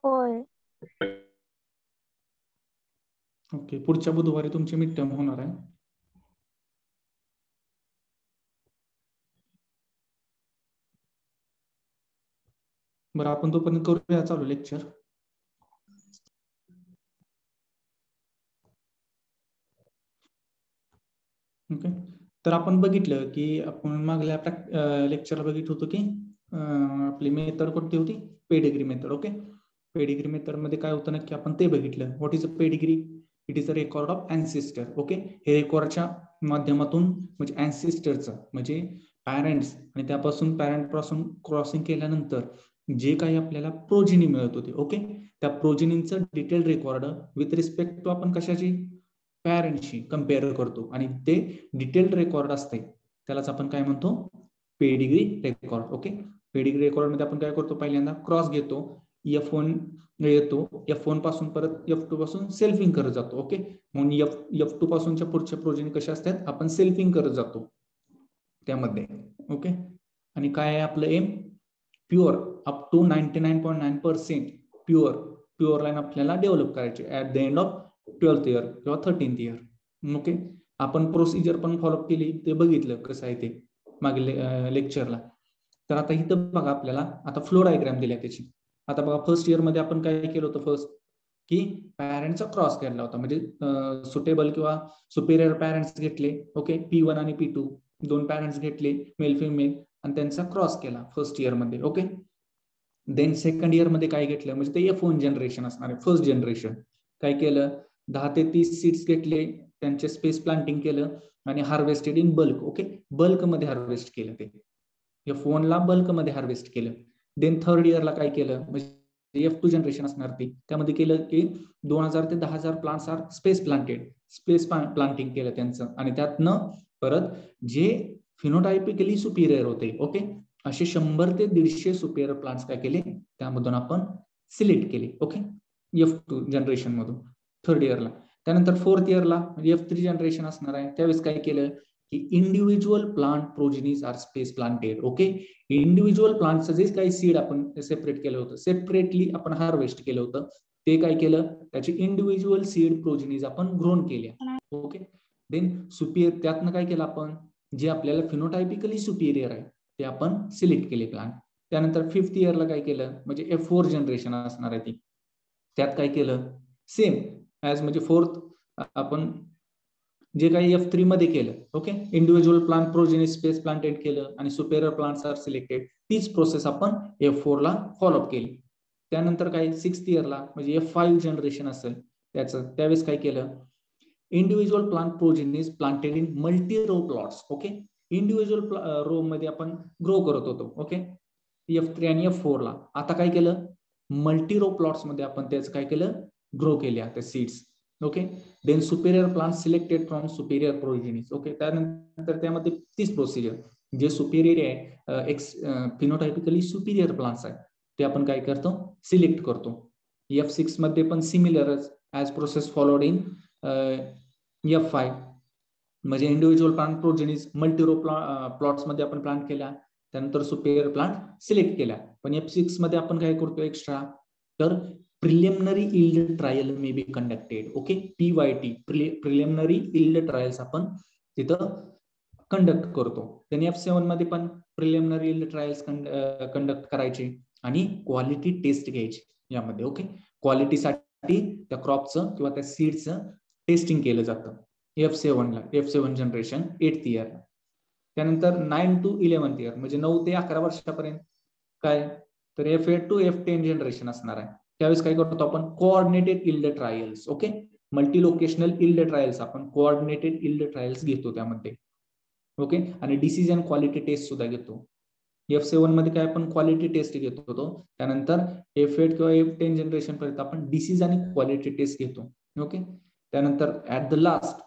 होय. ओके, पुढच्या बुधवारी तुमची मिड टर्म होणार आहे. बरं, आपण तोपर्यंत करूया चालू लेक्चर. ओके, तर आपण बघितलं की आपण मागल्या लेक्चरला बघितलं होतं की आपली मेथड कोणती होती, pedigree method. Okay, pedigree method मध्ये काय होतं नक्की आपण ते बघितलं. What is a pedigree? It is a record of ancestor. Okay, हे रेकॉर्डच्या माध्यमातून म्हणजे अँसेस्टरचं म्हणजे पॅरेंट्स आणि त्यापासून पॅरेंट पासून क्रॉसिंग केल्यानंतर जे काही आपल्याला प्रोजिनी मिळत होते, ओके, त्या प्रोजिनीचं detail record with respect to आपण कशाची, पॅरेंटशी कम्पेअर करतो आणि ते डिटेल्ड रेकॉर्ड असते त्यालाच आपण काय म्हणतो, pedigree record. Okay, pedigree record मध्ये आपण काय करतो, पहिल्यांदा क्रॉस घेतो, F1 येतो, F1 पासून परत F2 पासून सेल्फिंग करत जातो. ओके, म्हणून F2 पासूनच्या पुढच्या प्रोजेनी कशा असतात, आपण सेल्फिंग करत जातो त्यामध्ये. ओके, आणि काय आहे आपलं aim, pure up to 99.9% pure line आपल्याला डेव्हलप करायची at the end of 12th year किंवा 13th इयर. ओके, आपण प्रोसिजर पण फॉलोअप केली, ते बघितलं कसं आहे ते मागील लेक्चरला. तर आता इथं बघा आपल्याला आता फ्लो डायग्राम दिल्या त्याची. आता बघा फर्स्ट इयर मध्ये आपण काय केलं होतं, फर्स्ट की पॅरेंटचा क्रॉस केला होता, म्हणजे सुटेबल किंवा सुपेरियर पॅरेंट्स घेतले. ओके, P1 आणि P2 दोन पॅरेंट्स घेतले, मेल फिमेल, आणि त्यांचा क्रॉस केला फर्स्ट इयर मध्ये. ओके, देन सेकंड इयर मध्ये काय घेतलं, म्हणजे ते F1 जनरेशन असणार आहे, फर्स्ट जनरेशन. काय केलं, 10 ते 30 सीड्स घेतले, त्यांचे स्पेस प्लांटिंग केलं आणि harvested in bulk. Okay, bulk मध्ये हार्वेस्ट केलं, ते F1 ला बल्क मध्ये हार्वेस्ट केलं. देन थर्ड इयरला काय केलं, म्हणजे F2 जनरेशन असणार ती, त्यामध्ये केलं की 2000 ते 10,000 प्लांट्स आर स्पेस प्लांटिंग केलं त्यांचं, आणि त्यातनं परत जे फिनोटायपिकली सुपिरियर होते, ओके, असे 100 ते 150 सुपिरियर प्लांट्स काय केले, त्यामधून आपण सिलेक्ट केले. ओके, F2 जनरेशन मधून थर्ड इयरला. त्यानंतर फोर्थ इयरला म्हणजे F3 जनरेशन असणार आहे, त्यावेळेस काय केलं की individual plant progenies are space planted. Okay, individual प्लांटचं जे काही सीड आपण सेपरेट केलं होतं, सेपरेटली आपण हार्वेस्ट केलं होतं, ते काय केलं, त्याची इंडिव्हिज्युअल सीड प्रोजेनीज आपण ग्रोन केल्या. ओके, देन सुपिरियर त्यातनं काय केलं आपण, जे आपल्याला फिनोटायपिकली सुपिरियर आहे ते आपण सिलेक्ट केले प्लांट. त्यानंतर फिफ्थ इयरला काय केलं, म्हणजे F4 जनरेशन असणार आहे ती, त्यात काय केलं, सेम ऍज म्हणजे फोर्थ आपण जे काही F3 मध्ये केलं. Okay, individual plant progenies space planted केलं आणि सुपेरियर प्लांट्स आर सिलेक्टेड, तीच प्रोसेस आपण F4 ला फॉलोअप केली. त्यानंतर काय सिक्स्थ इयरला म्हणजे F5 जनरेशन असेल त्याचं, त्यावेळेस काय केलं, individual plant progenies planted in multi row plots. Okay, individual row मध्ये आपण ग्रो करत होतो. ओके, F3 आणि F4 ला. आता काय केलं, मल्टी रो प्लॉट्स मध्ये आपण त्याचं काय केलं, ग्रो केल्या त्या seeds. Okay, then superior plant selected from superior progenies. Okay, त्यानंतर त्यामध्ये तीच प्रोसिजर, जे सुपेरियर आहे फिनोटायपिकली सुपेरियर प्लांट्स आहे ते आपण काय करतो, सिलेक्ट करतो. F6 मध्ये पण सिमिलरच as process followed in F5, म्हणजे individual plant progenies multirow plots मध्ये आपण प्लांट केल्या, त्यानंतर सुपेरियर प्लांट सिलेक्ट केल्या. पण F6 मध्ये आपण काय करतो एक्स्ट्रा, तर preliminary yield trial may be conducted. Okay, PYT preliminary yield trials आपण तिथं कंडक्ट करतो. त्यांनी F7 मध्ये पण प्रिलिमिनरी यील्ड ट्रायल्स कंडक्ट करायचे आणि क्वालिटी टेस्ट घ्यायची यामध्ये. ओके, क्वालिटीसाठी त्या क्रॉपचं किंवा त्या सीडचं टेस्टिंग केलं जातं F7 ला, F7 जनरेशन 8th इयर. त्यानंतर 9 to 11th इयर म्हणजे 9 ते 11 वर्षापर्यंत काय, तर F8 to F10 जनरेशन असणार आहे. त्यावेळेस काय करतो आपण, coordinated yield trials. Okay, multi locational yield trials, आपण कोऑर्डिनेटेड यील्ड ट्रायल्स घेतो त्यामध्ये. ओके, आणि डिसीज अँड क्वालिटी टेस्ट सुद्धा घेतो. F7 मध्ये काय आपण क्वालिटी टेस्ट घेत होतो, त्यानंतर F8 किंवा F10 जनरेशन पर्यंत आपण डिसीज आणि क्वालिटी टेस्ट घेतो. ओके, त्यानंतर ऍट द लास्ट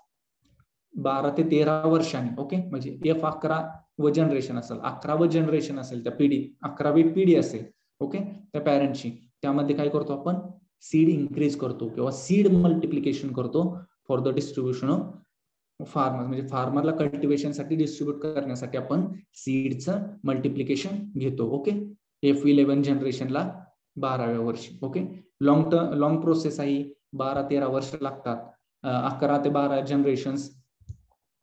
12 ते 13 वर्षांनी, ओके, म्हणजे F11 जनरेशन असेल, 11व जनरेशन असेल, त्या पिढी 11वी पिढी असेल, ओके, त्या पॅरेंटची, त्यामध्ये काय करतो आपण, सीड इन्क्रीज करतो किंवा सीड मल्टिप्लिकेशन करतो for the distribution of farmer, म्हणजे फार्मरला कल्टिवेशन साठी डिस्ट्रीब्यूट करण्यासाठी आपण सीडचं मल्टिप्लिकेशन घेतो. ओके, F11 जनरेशनला 12व्या वर्षी. ओके, लॉंग प्रोसेस आहे, 12-13 वर्ष लागतात. 11 ते 12 जनरेशन्स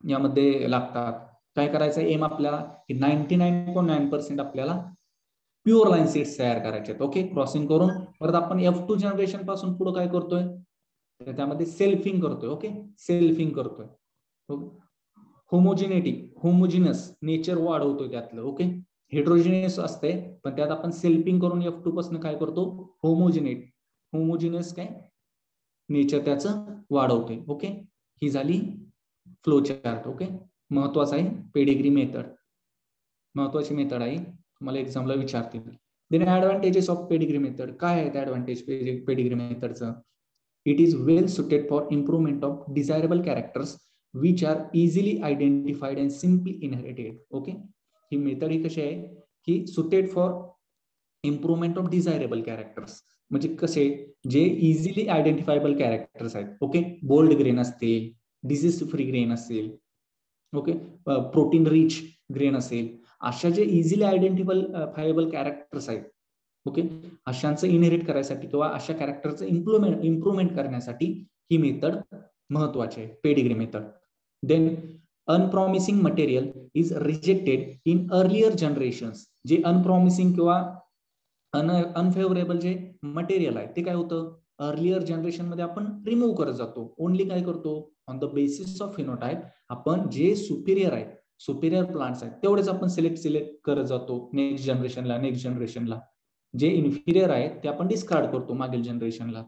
यामध्ये लागतात. काय करायचं एम आपल्याला की 99.9% आपल्याला प्युअर लाईन सीड्स तयार करायचे आहेत. ओके, क्रॉसिंग करून परत आपण F2 जनरेशन पासून पुढे काय करतोय, त्यामध्ये सेल्फिंग करतोय. ओके, सेल्फिंग करतोय. होमोजिनस नेचर वाढवतोय त्यातलं. ओके, हेट्रोजिनियस असते पण त्यात आपण सेल्फिंग करून F2 पासून काय करतो, होमोजिनियस काय नेचर त्याचं वाढवतोय. ओके, ही झाली फ्लो चार्ट. ओके, महत्वाचं आहे पेडिग्री मेथड, महत्वाची मेथड आहे, तुम्हाला एक्झामला विचारतील. Then advantages of pedigree method. काय आहेत ऍडव्हान्टेज पेडिग्री मेथडचं? It is well suited for improvement of desirable characters which are easily identified and simply inherited. Okay, ही मेथड ही कशी आहे की suited for improvement of desirable characters, म्हणजे कसे जे इझिली आयडेंटिफायबल कॅरेक्टर्स आहेत. ओके, बोल्ड ग्रेन असतील, डिसीज फ्री ग्रेन असेल, ओके, प्रोटीन रिच ग्रेन असेल, अशा जे इझिली आयडेंटिफायबल कॅरेक्टर्स आहेत. ओके, अशांचं इनहेरिट करायसाठी किंवा अशा कॅरेक्टरचं इम्प्रुव्हमेंट करण्यासाठी ही मेथड महत्वाची आहे, pedigree method. Then unpromising material is rejected in earlier generations. जे अनप्रॉमिसिंग किंवा अनफेवरेबल जे मटेरियल आहे ते काय होतं, अर्लियर जनरेशन मध्ये आपण रिमूव्ह करत जातो. ओनली काय करतो, on the basis of phenotype आपण जे सुपिरियर प्लांट्स आहेत तेवढेच आपण सिलेक्ट करत जातो नेक्स्ट जनरेशनला. जे इन्फिरियर आहेत ते आपण डिस्कार्ड करतो मागील जनरेशनला.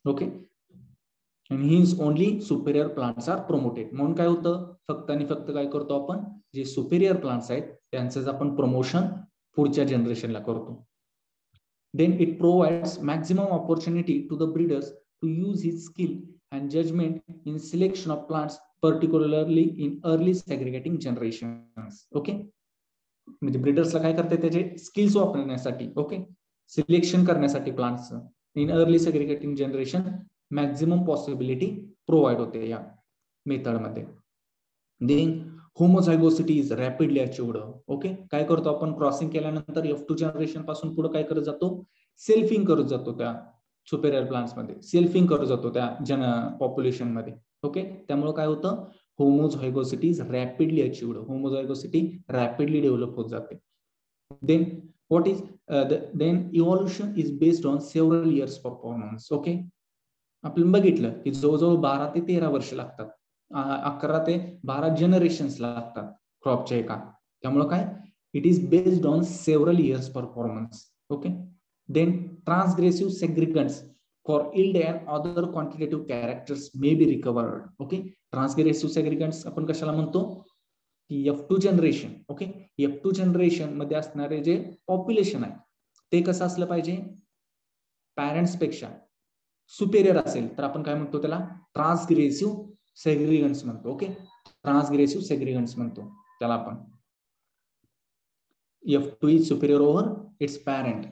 Okay, and hence only superior plants are promoted. म्हणून काय होतं, फक्त आणि फक्त काय करतो आपण, जे सुपिरियर प्लांट्स आहेत त्यांचं आपण प्रमोशन पुढच्या जनरेशनला करतो. Then it provides maximum opportunity to the breeders to use his skill and judgment in selection of plants, particularly in early segregating generations. Okay, म्हणजे ब्रीडर्सला काय करते, त्याचे स्किल्स वापरण्यासाठी, ओके, सिलेक्शन करण्यासाठी plants in early segregating generation maximum possibility provide होते या मेथडमध्ये. Then homozygosity is rapidly achieved. Okay, काय करतो आपण क्रॉसिंग केल्यानंतर F2 जनरेशन पासून पुढे काय करत जातो, सेल्फिंग करत जातो त्या सुपेरियर प्लांट्स मध्ये, सेल्फिंग करत जातो त्या पॉप्युलेशन मध्ये. ओके, त्यामुळे काय होतं, homozygosity is rapidly achieved, homozygosity rapidly develop होत जाते. Then what is then evolution is based on several years performance. Okay, आपण बघितलं की जवळजवळ 12 ते 13 वर्ष लागतात, 11 ते 12 जनरेशन्स लागतात क्रॉपच्या एका. त्यामुळे काय, it is based on several years performance. Okay, then transgressive segregants for yield and other quantitative characters may be recovered. Okay, transgressive segregants आपण कशाला म्हणतो की F2 generation. Okay, F2 generation मध्ये असणारे जे पॉप्युलेशन आहे ते कसं असलं पाहिजे, पॅरेंट्स पेक्षा सुपेरियर असेल तर आपण काय म्हणतो, त्याला ट्रान्सग्रेसिव्ह सेग्रिगंट्स म्हणतो. ओके, ट्रान्सग्रेसिव्ह सेग्रिगंट्स म्हणतो त्याला आपण. F2 is superior over it's parent.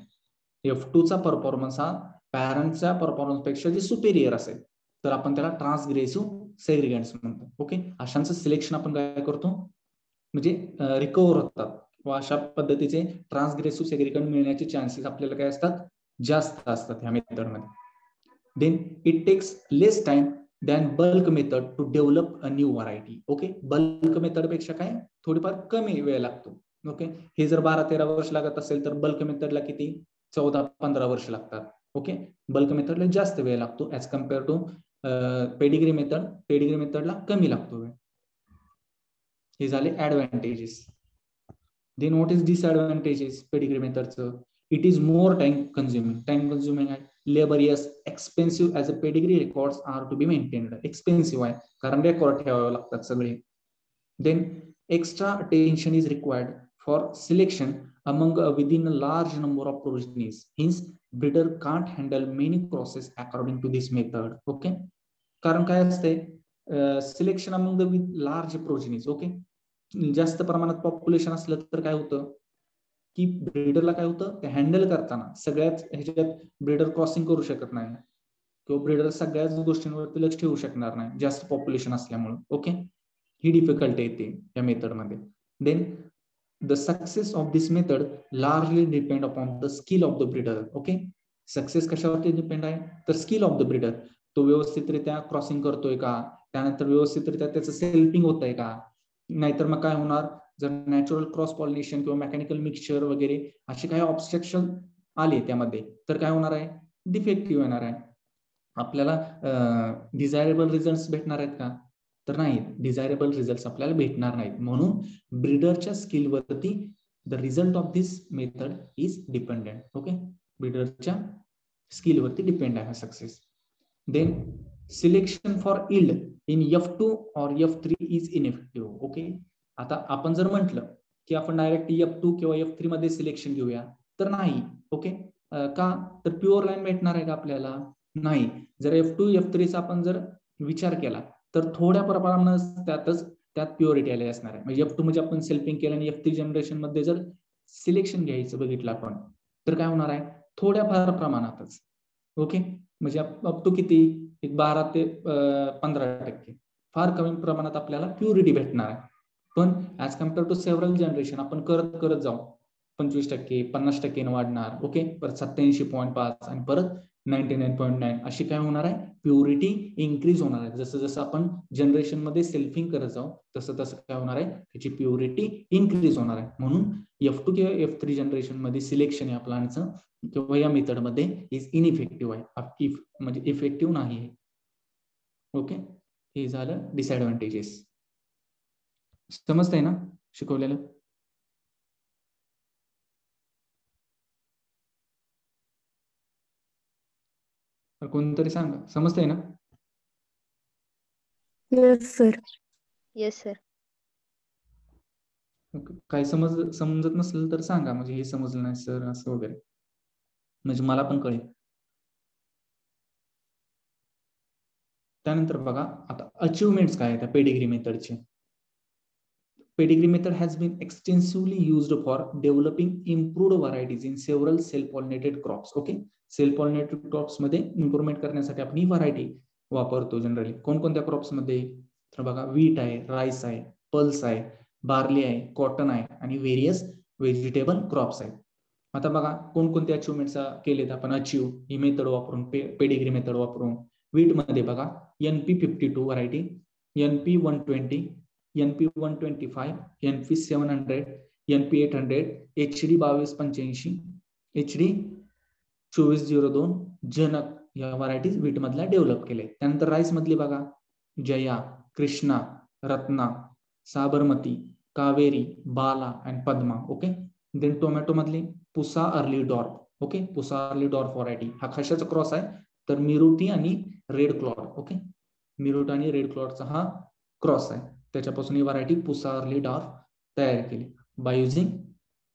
F2 चा परफॉर्मन्स हा पॅरेंटच्या परफॉर्मन्स पेक्षा जे सुपेरियर असेल तर आपण त्याला ट्रान्सग्रेसिव्ह सेग्रिगंट्स म्हणतो. ओके, अशांचं सिलेक्शन आपण काय करतो, म्हणजे रिकव्हर होतात किंवा अशा पद्धतीचे ट्रान्सग्रेसिव्ह सेग्रिगंट मिळण्याचे चान्सेस आपल्याला काय असतात, जास्त असतात ह्या मेथडमध्ये. Then it takes less time than bulk method to develop a new variety. Okay, bulk method पेक्षा काय थोडीफार कमी वेळ लागतो. ओके, हे जर 12-13 वर्ष लागत असेल तर बल्क मेथडला किती, 14-15 वर्ष लागतात. ओके, बल्क मेथडला जास्त वेळ लागतो as compare to pedigree method. Pedigree मेथडला कमी लागतो वेळ. हे झाले advantages. Then what is disadvantages pedigree मेथडचं? It is more time consuming आहे, laborious, expensive as a pedigree records are to be maintained. Expensive आहे कारण रेकॉर्ड ठेवावे लागतात सगळे. Then extra attention is required for selection among within a large number of progenies. Hence breeder can't handle many crosses according to this method. Okay, कारण काय असते, selection among the with large progenies. Okay, जास्त प्रमाणात population असलं तर काय होतं की ब्रीडरला काय होतं, ते हँडल करताना सगळ्याच ह्याच्यात ब्रीडर क्रॉसिंग करू शकत नाही किंवा ब्रीडर सगळ्याच गोष्टींवरती लक्ष ठेवू शकणार नाही जास्त पॉप्युलेशन असल्यामुळे. ओके, ही डिफिकल्टी येते या मेथडमध्ये. Then the success of this method largely depend upon the skill of the breeder. Okay, success कशावरती डिपेंड आहे, तर स्किल ऑफ द ब्रीडर. तो व्यवस्थितरित्या क्रॉसिंग करतोय का, त्यानंतर व्यवस्थितरित्या त्याचं सेल्फिंग होतंय का, नाहीतर मग काय होणार, जर नॅचरल क्रॉस पॉलिनेशन किंवा मेकॅनिकल मिक्सचर वगैरे असे काही ऑब्स्ट्रक्शन आले त्यामध्ये तर काय होणार आहे, डिफेक्टिव्ह येणार आहे. आपल्याला डिझायरेबल रिझल्ट भेटणार आहेत का, तर नाही, डिझायरेबल रिझल्ट आपल्याला भेटणार नाहीत. म्हणून ब्रीडरच्या स्किलवरती the result of this method is dependent. Okay, ब्रीडरच्या स्किलवरती डिपेंड आहे success. Then selection for yield in F2 or F3 is इनइफेक्टिव्ह. Okay, आता आपण जर म्हटलं की आपण डायरेक्ट F2 किंवा F3 मध्ये सिलेक्शन घेऊया तर नाही. ओके, का, तर प्युअर लाईन भेटणार आहे का आपल्याला, नाही. जर F2 F3 चा आपण जर विचार केला तर थोड्या प्रमाणात त्यात प्युरिटी आली असणार आहे. म्हणजे F2 म्हणजे आपण सेल्फिंग केलं आणि F3 जनरेशन मध्ये जर सिलेक्शन घ्यायचं बघितलं आपण तर काय होणार आहे, थोड्या फार प्रमाणातच. ओके, म्हणजे अप टू किती, एक 12 ते 15%, फार कमी प्रमाणात आपल्याला प्युरिटी भेटणार आहे. पण as compare to several generation आपण करत जाऊ 25%, 50% वाढणार. ओके, परत 87.5 आणि परत 99.9 अशी काय होणार आहे, प्युरिटी इन्क्रीज होणार आहे. जसं जसं आपण जनरेशन मध्ये सेल्फिंग करत जाऊ तसं तसं काय होणार आहे, त्याची प्युरिटी इन्क्रीज होणार आहे. म्हणून F2 किंवा F3 जनरेशन मध्ये सिलेक्शन या प्लांटचं किंवा या मेथड मध्ये इज इनइफेक्टिव्ह आहे, म्हणजे इफेक्टिव्ह नाही आहे. ओके, हे झालं डिसएडव्हान्टेजेस. समजतंय ना शिकवलेलं. कोणतरी सांगा, समजतंय ना. Yes sir. Yes sir. काय समजत नसेल तर सांगा, म्हणजे हे समजलं नाही सर असं वगैरे, म्हणजे मला पण कळेल. त्यानंतर बघा आता अचिव्हमेंट्स काय आहेत पेडिग्री मेथडचे. Pedigree method has been extensively used for developing improved varieties in several self-pollinated crops. Okay, self-pollinated crops मध्ये इम्प्रूव्हमेंट करण्यासाठी आपण ही व्हरायटी वापरतो जनरली. कोणकोणत्या क्रॉप्स मध्ये, तर बघा व्हीट आहे, राईस आहे, पल्स आहे, बार्ली आहे, कॉटन आहे आणि व्हेरियस व्हेजिटेबल क्रॉप्स आहेत. आता बघा कोणकोणते अचिव्हमेंट्स केलेत आपण अचीव्ह ही मेथड वापरून, पेडिग्री मेथड वापरून. व्हीट मध्ये बघा NP52 variety, NP120, NP125, NP700, NP800, HD 2285, HD 2402 जनक या व्हरायटीज व्हीट मधल्या डेव्हलप केले. त्यानंतर राईस मधली बघा जया, कृष्णा, रत्ना, साबरमती, कावेरी, बाला आणि पद्मा. ओके, देन टोमॅटो मधली Pusa early dwarf. Okay, Pusa early dwarf variety हा कशाचा क्रॉस आहे, तर मिरुटी आणि रेड क्लॉड. ओके, मिरुट आणि रेड क्लॉडचा हा क्रॉस आहे, त्याच्यापासून ही व्हरायटी पुसा अर्ली डॉर्फ तयार केली by using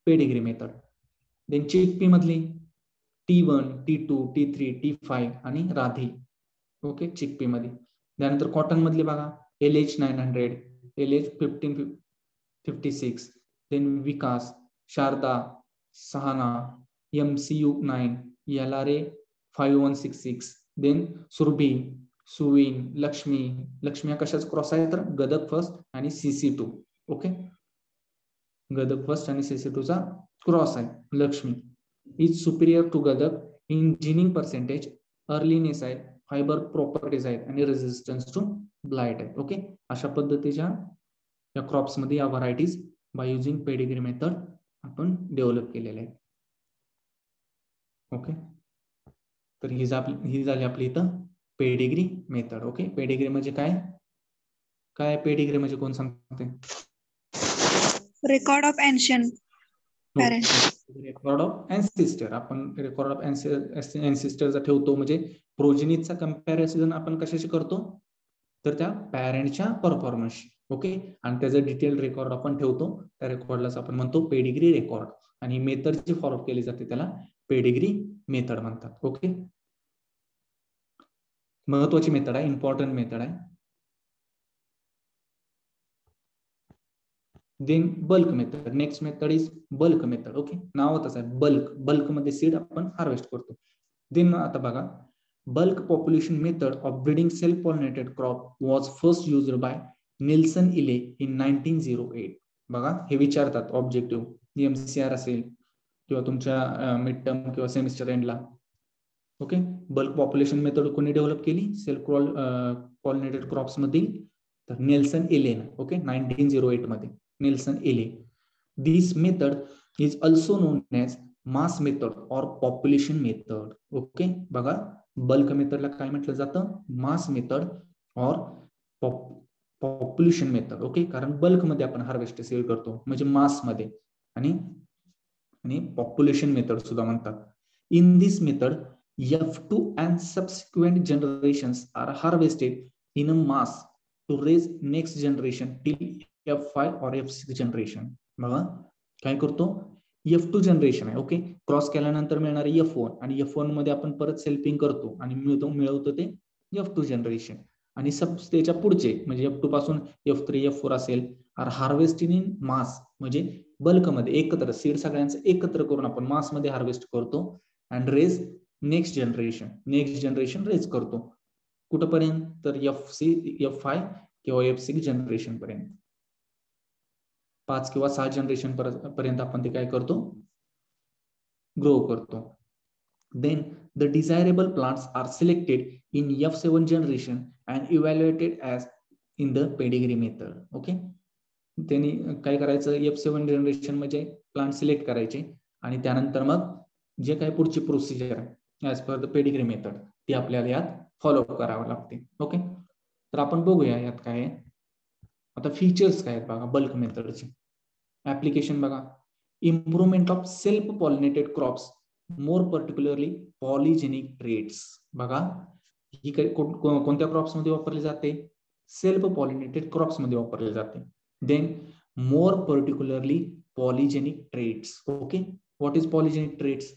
pedigree method. Then chickpea मधली T1, T2, T3, T5 आणि राधी. ओके, चिकपी मध्ये. त्यानंतर कॉटन मधली बघा LH900, LH1556, then Vikas, Sharada, Sahana, MCU9, LRA 5166, then Surabhi, Suvin, Lakshmi. Lakshmi हा कशाच क्रॉस आहे, तर गदक फर्स्ट आणि CC2. ओके, गदक फर्स्ट आणि CC2 चा क्रॉस आहे Lakshmi. Is superior to Gadag in ginning percentage, earliness आहे, फायबर प्रॉपर्टीज आहेत आणि रेजिस्टन्स टू ब्लाइट आहे. ओके, अशा पद्धतीच्या या क्रॉप्स मध्ये या varieties by using pedigree method आपण डेव्हलप केलेल्या आहेत. ओके, तर ही झाली आपली इथं पेडिग्री मेथड. ओके, पेडिग्री म्हणजे काय पेडिग्री म्हणजे कोण सांगते, record of ancient parents. Record of ancestor. आपण रेकॉर्ड ऑफ एन्सिस्टरचा ठेवतो, म्हणजे प्रोजेनीचा कंपॅरिझन आपण कशाशी करतो, तर त्या पॅरेंटच्या परफॉर्मन्सशी. ओके, आणि त्याचं डिटेल रेकॉर्ड आपण ठेवतो, त्या रेकॉर्डलाच आपण म्हणतो पेडिग्री रेकॉर्ड. आणि मेथड जी फॉलो केली जाते त्याला पेडिग्री मेथड म्हणतात. ओके, महत्वाची मेथड आहे, इम्पॉर्टंट मेथड आहे. Then bulk method. Next method is bulk method. Okay, नावातच आहे बल्क मध्ये सीड आपण हार्वेस्ट करतो. देन आता बघा bulk population method of breeding self pollinated crop was first used by Nilsson Ehle in 1908. बघा हे विचारतात ऑब्जेक्टिव्ह MCR असेल किंवा तुमच्या मिड टर्म किंवा सेमिस्टर एंडला. ओके, बल्क पॉप्युलेशन मेथड कोणी डेव्हलप केली सेल्फ पॉलिनेटेड क्रॉप्स मधील? तर नेल्सन एले. ओके, 1908 मध्ये Nelson Ehle. This method is also known as mass method or population method. Okay, बघा बल्क मेथडला काय म्हटलं जातं? मास method or population method. Okay, कारण बल्क मध्ये आपण हार्वेस्ट सेल करतो म्हणजे मास मध्ये, आणि पॉप्युलेशन मेथड सुद्धा म्हणतात. In this method F2 and subsequent generations are harvested in a mass to raise next generation till F5 or F6 generation. बघा काय करतो? F2 जनरेशन आहे. ओके, क्रॉस केल्यानंतर मिळणारे F1 आणि F1 मध्ये आपण परत सेल्फिंग करतो आणि मिळवतो ते F2 जनरेशन. आणि त्याच्या पुढचे म्हणजे F2 पासून F3 F4 असेल आर हार्वेस्टिंग इन मास, म्हणजे बल्क मध्ये एकत्र सीड सगळ्यांचं एकत्र करून आपण मास मध्ये हार्वेस्ट करतो and raise next generation raise करतो. कुठपर्यंत? तर F5 किंवा F6 जनरेशन पर्यंत, 5 किंवा 6 जनरेशन पर्यंत आपण ते काय करतो? ग्रो करतो. Then the desirable plants are selected in F7 generation and evaluated as in the pedigree method. Okay, त्यांनी काय करायचं? F7 जनरेशन म्हणजे प्लांट सिलेक्ट करायचे आणि त्यानंतर मग जे काही पुढची प्रोसिजर आहे as per the pedigree method ती आपल्याला यात फॉलो करावं लागते. ओके, तर आपण बघूया यात काय आहे. आता फीचर्स काय आहेत बघा बल्क मेथडचे. ऍप्लिकेशन बघा, improvement of self pollinated crops, more particularly polygenic traits. बघा ही कोणत्या क्रॉप्स मध्ये वापरली जाते? सेल्फ पॉलिनेटेड क्रॉप्स मध्ये वापरले जाते. Then more particularly polygenic traits. Okay, what is polygenic traits?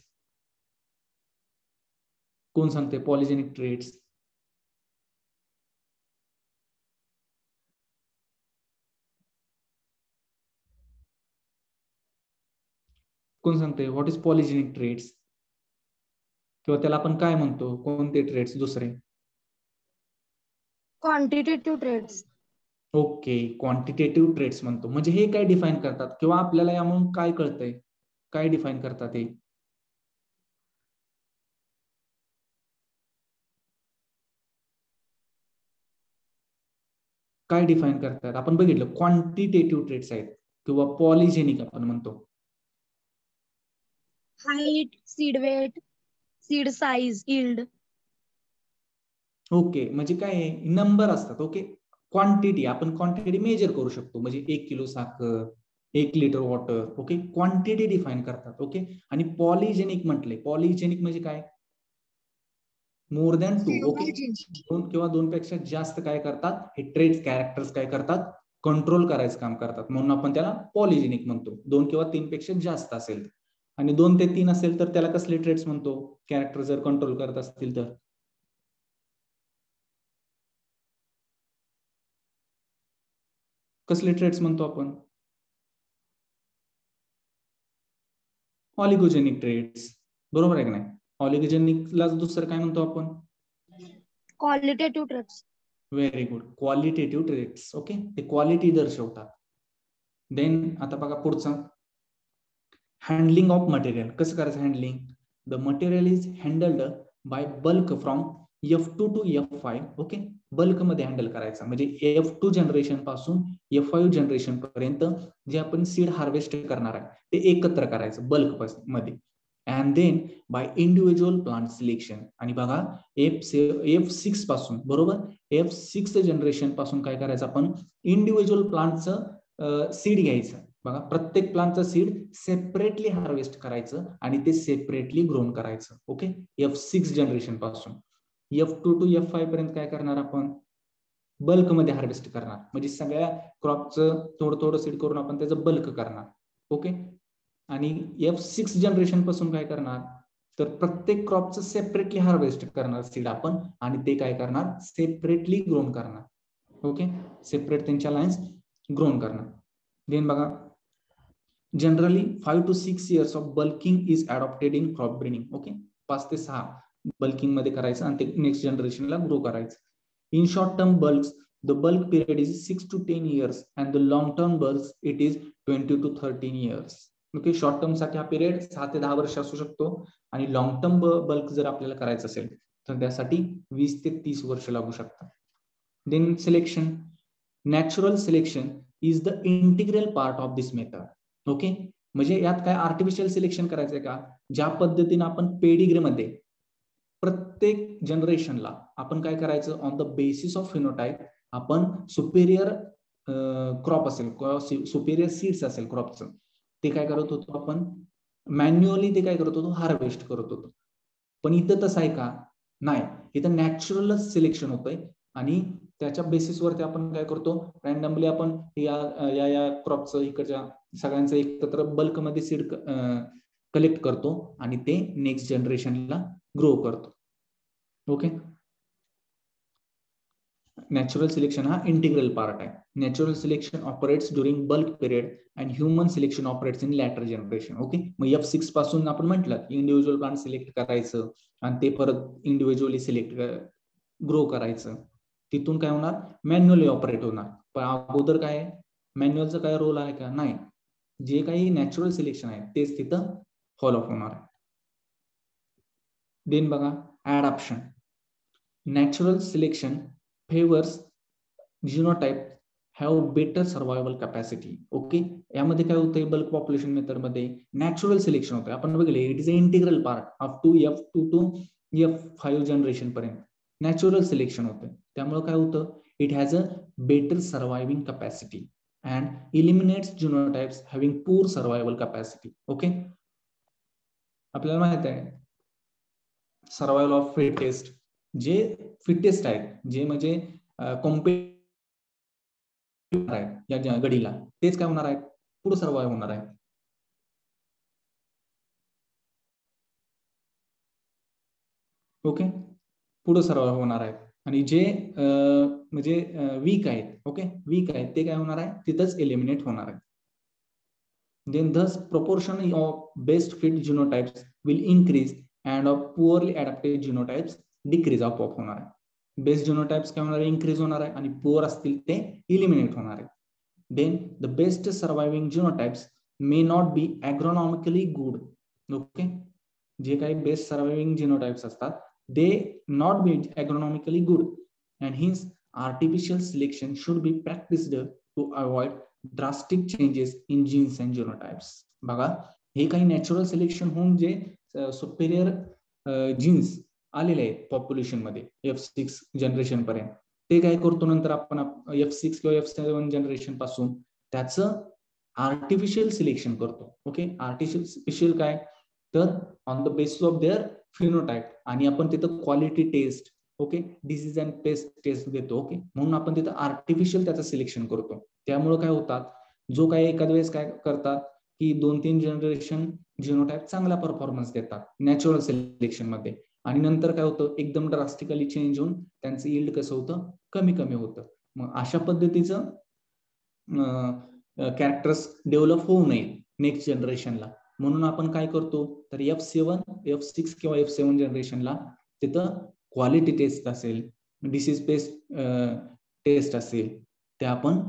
कोण सांगते पॉलिजेनिक ट्रेट्स? कोण सांगते व्हॉट इज पॉलिजेनिक ट्रेट्स? किंवा त्याला आपण काय म्हणतो? कोणते ट्रेट्स दुसरे? Quantitative traits. Okay, quantitative traits म्हणतो. म्हणजे हे काय डिफाईन करतात किंवा आपल्याला यामधून काय कळतंय? काय डिफाईन करतात हे? काय डिफाईन करतात? आपण बघितलं क्वांटिटेटिव्ह ट्रेट्स आहेत किंवा पॉलिजेनिक आपण म्हणतो. Height, seed weight, seed size, yield. Okay, म्हणजे काय आहे? नंबर असतात. ओके, क्वांटिटी आपण क्वांटिटी मेजर करू शकतो, म्हणजे 1 किलो साखर, 1 litre water. Okay, quantity define करतात. ओके, आणि पॉलिजेनिक म्हटले, पॉलिजेनिक म्हणजे काय? More than 2. ओके, 2 किंवा 2 पेक्षा जास्त काय करतात? हे ट्रेट्स कॅरेक्टर्स काय करतात? कंट्रोल करायचं काम करतात, म्हणून आपण त्याला पॉलिजेनिक म्हणतो. 2 किंवा 3 पेक्षा जास्त असेल आणि 2 ते 3 असेल तर त्याला कसले ट्रेट्स म्हणतो? कॅरेक्टर जर कंट्रोल करत असतील तर कसले ट्रेट्स म्हणतो आपण? Oligogenic traits. बरोबर आहे की नाही? ऑलिगोजेनिकला दुसरं काय म्हणतो आपण? Qualitative traits. Very good, qualitative traits. Okay, ते क्वालिटी दर्शवतात. देन आता बघा पुढचं, हँडलिंग ऑफ मटेरियल. कसं करायचं handling? The material is handled by bulk from F2 to F5. Okay, bulk मध्ये हँडल करायचं म्हणजे F2 जनरेशन पासून F5 जनरेशन पर्यंत जे आपण सीड हार्वेस्ट करणार आहे ते एकत्र करायचं बल्क मध्ये. And then by individual plant selection. आणि बघा F6 पासून, बरोबर, F6 जनरेशन पासून काय करायचं आपण? इंडिव्हिज्युअल प्लांटचं सीड घ्यायचं. बघा प्रत्येक प्लांटचं सीड सेपरेटली हार्वेस्ट करायचं आणि ते सेपरेटली ग्रोन करायचं. ओके, F6 जनरेशन पासून F2 टू F5 पर्यंत काय करणार आपण? बल्क मध्ये हार्वेस्ट करणार, म्हणजे सगळ्या क्रॉपचं थोडं थोडं सीड करून आपण त्याचं बल्क करणार. ओके, आणि F6 जनरेशन पासून काय करणार? तर प्रत्येक क्रॉपचं सेपरेटली हार्वेस्ट करणार सीड आपण आणि ते काय करणार? सेपरेटली ग्रोन करणार. ओके, सेपरेट त्यांच्या लाईन्स ग्रोन करणार. देन बघा, generally 5 to 6 years of bulking is adopted in crop breeding. Okay, 5 ते 6 बल्किंग मध्ये करायचं आणि ते नेक्स्ट जनरेशनला ग्रो करायचं. In short term bulks the bulk period is 6 to 10 years and the long term bulks it is 20 to 13 years. Okay, short term साठी हा period 6 ते 10 वर्ष असू शकतो आणि लॉंग टर्म बल्क जर आपल्याला करायचं असेल तर त्यासाठी 20 ते 30 वर्ष लागू शकतात. Then selection. Natural selection is the integral part of this method. Okay, म्हणजे यात काय आर्टिफिशियल सिलेक्शन करायचंय का? ज्या पद्धतीने आपण पेडिग्रीमध्ये प्रत्येक जनरेशनला आपण काय करायचं, on the basis of phenotype आपण सुपेरियर क्रॉप असेल किंवा सुपेरियर सीड्स असेल क्रॉपचं, ते काय करत होतो आपण मॅन्युअली, ते काय करत होतो हार्वेस्ट करत होतो. पण इथं तसं आहे का? नाही, इथं नॅचरल सिलेक्शन होतंय आणि त्याच्या बेसिसवरती आपण काय करतो, रॅन्डमली आपण या क्रॉपचं इकडच्या सगळ्यांचं एकत्र बल्कमध्ये सीड कलेक्ट करतो आणि ते नेक्स्ट जनरेशनला ग्रो करतो. ओके, नॅचरल सिलेक्शन हा इंटिग्रल पार्ट आहे. Natural selection operates during bulk period and human selection operates in later generation. Okay, मग F6 पासून आपण म्हटलं की इंडिव्हिज्युअल प्लांट सिलेक्ट करायचं आणि ते परत इंडिव्हिज्युअली सिलेक्ट ग्रो करायचं. तिथून काय होणार, मॅन्युअली ऑपरेट होणार. पण अगोदर काय मॅन्युअलचा काय रोल आहे का? नाही, जे काही नॅचरल सिलेक्शन आहे तेच तिथं फॉलो होणार आहे. देन बघा adaption. Natural selection favours genotype have better survival capacity. Okay, यामध्ये काय होतंय, बल्क पॉप्युलेशन मेथड मध्ये नॅचरल सिलेक्शन होतं. आपण बघले it is a integral part up to F2 to F5 generation पर्यंत नॅचरल सिलेक्शन होतं. त्यामुळे काय होतं, it has a better surviving capacity and eliminates genotypes having poor survival capacity. Okay, आपल्याला माहित आहे सर्वायवल ऑफ फिटेस्ट, जे फिटेस्ट आहेत, जे म्हणजे कॉम्पिटिटिव्ह आहे या घडीला, तेच काय होणार आहे, पुढे सर्वाइव्ह होणार आहे. ओके, पुढे सर्वाइव्ह होणार आहेत आणि जे म्हणजे वीक आहेत, ओके वीक आहेत, ते काय होणार आहे, तिथंच एलिमिनेट होणार आहे. Then thus proportion of best fit genotypes will increase and of poorly adapted genotypes decrease आपोआप होणार आहे. बेस्ट जीनोटाइप्स काय होणार आहे, इन्क्रीज होणार आहे आणि पुअर असतील ते इलिमिनेट होणार आहे. Then the best surviving genotypes may not be agronomically good. Okay, जे काही बेस्ट सर्वायविंग जीनोटाइप्स असतात they not be agronomically good and hence artificial selection should be practised to avoid drastic changes in genes and genotypes. बघा, हे काही natural selection होऊन जे superior jeans आलेले आहेत पॉप्युलेशन मध्ये F6 जनरेशन पर्यंत, ते काय करतो नंतर आपण F6 किंवा F7 जनरेशन पासून त्याचं आर्टिफिशियल सिलेक्शन करतो. ओके, आर्टिफिशियल काय तर on the basis of their phenotype, आणि आपण तिथं quality test, okay disease and pest test देतो. ओके, म्हणून आपण तिथं आर्टिफिशियल त्याचं सिलेक्शन करतो. त्यामुळे काय होतात, जो काही एखाद्या वेळेस काय करतात की 2-3 जनरेशन जीनोटाइप चांगला परफॉर्मन्स देतात नॅचरल सिलेक्शन मध्ये, आणि नंतर काय होतं, एकदम ड्रास्टिकली चेंज होऊन त्यांचं यील्ड कसं होतं, कमी कमी होतं. मग अशा पद्धतीचं कॅरेक्टर्स डेव्हलप होऊ नये नेक्स्ट जनरेशनला, म्हणून आपण काय करतो तर F6 किंवा F7 जनरेशनला तिथं क्वालिटी टेस्ट असेल, डिसीज पेस्ट टेस्ट असेल, ते आपण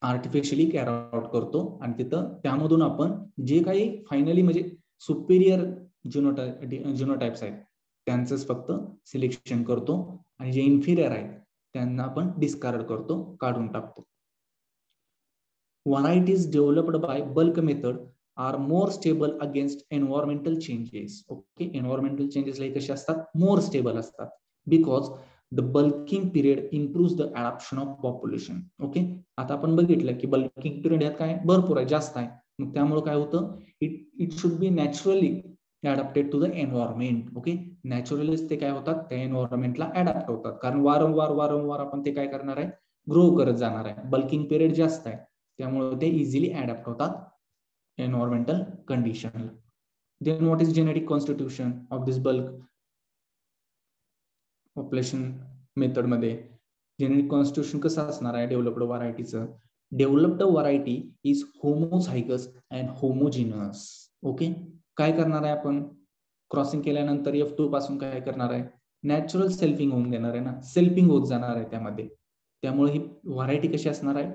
आर्टिफिशियली कॅरी आउट करतो आणि तिथं त्यामधून आपण जे काही फायनली म्हणजे सुपेरियर जीनोटाइप्स आहेत त्यांचंच फक्त सिलेक्शन करतो आणि जे इन्फिरियर आहेत त्यांना आपण डिस्कार्ड करतो, काढून टाकतो. Varieties developed by bulk method are more stable against environmental changes. Okay, environmental changes like कसे असतात, more stable असतात because the bulking period improves the adaptation of population. Okay, आता आपण बघितलं की bulking period ह्यात काय भरपूर आहे, जास्त आहे, मग त्यामुळे काय होतं, it should be naturally adapted to the environment. Okay, naturally ते काय होतात, त्या एन्व्हायरमेंटला अडॅप्ट होतात, कारण वारंवार आपण ते काय करणार आहे, ग्रो करत जाणार आहे. बल्किंग पिरियड जास्त आहे त्यामुळे ते इझिली अडॅप्ट होतात एन्व्हायरमेंटल कंडिशनला. Then what is genetic constitution of this bulk population method मध्ये जेनेटिक कॉन्स्टिट्यूशन कसं असणार आहे डेव्हलप्ड व्हरायटीचं. Developed variety is homozygous and homogeneous. Okay, काय करणार आहे आपण, क्रॉसिंग केल्यानंतर F2 पासून काय करणार आहे, नॅचरल सेल्फिंग होऊन देणार आहे ना, सेल्फिंग होत जाणार आहे त्यामध्ये. त्यामुळे ही व्हरायटी कशी असणार आहे,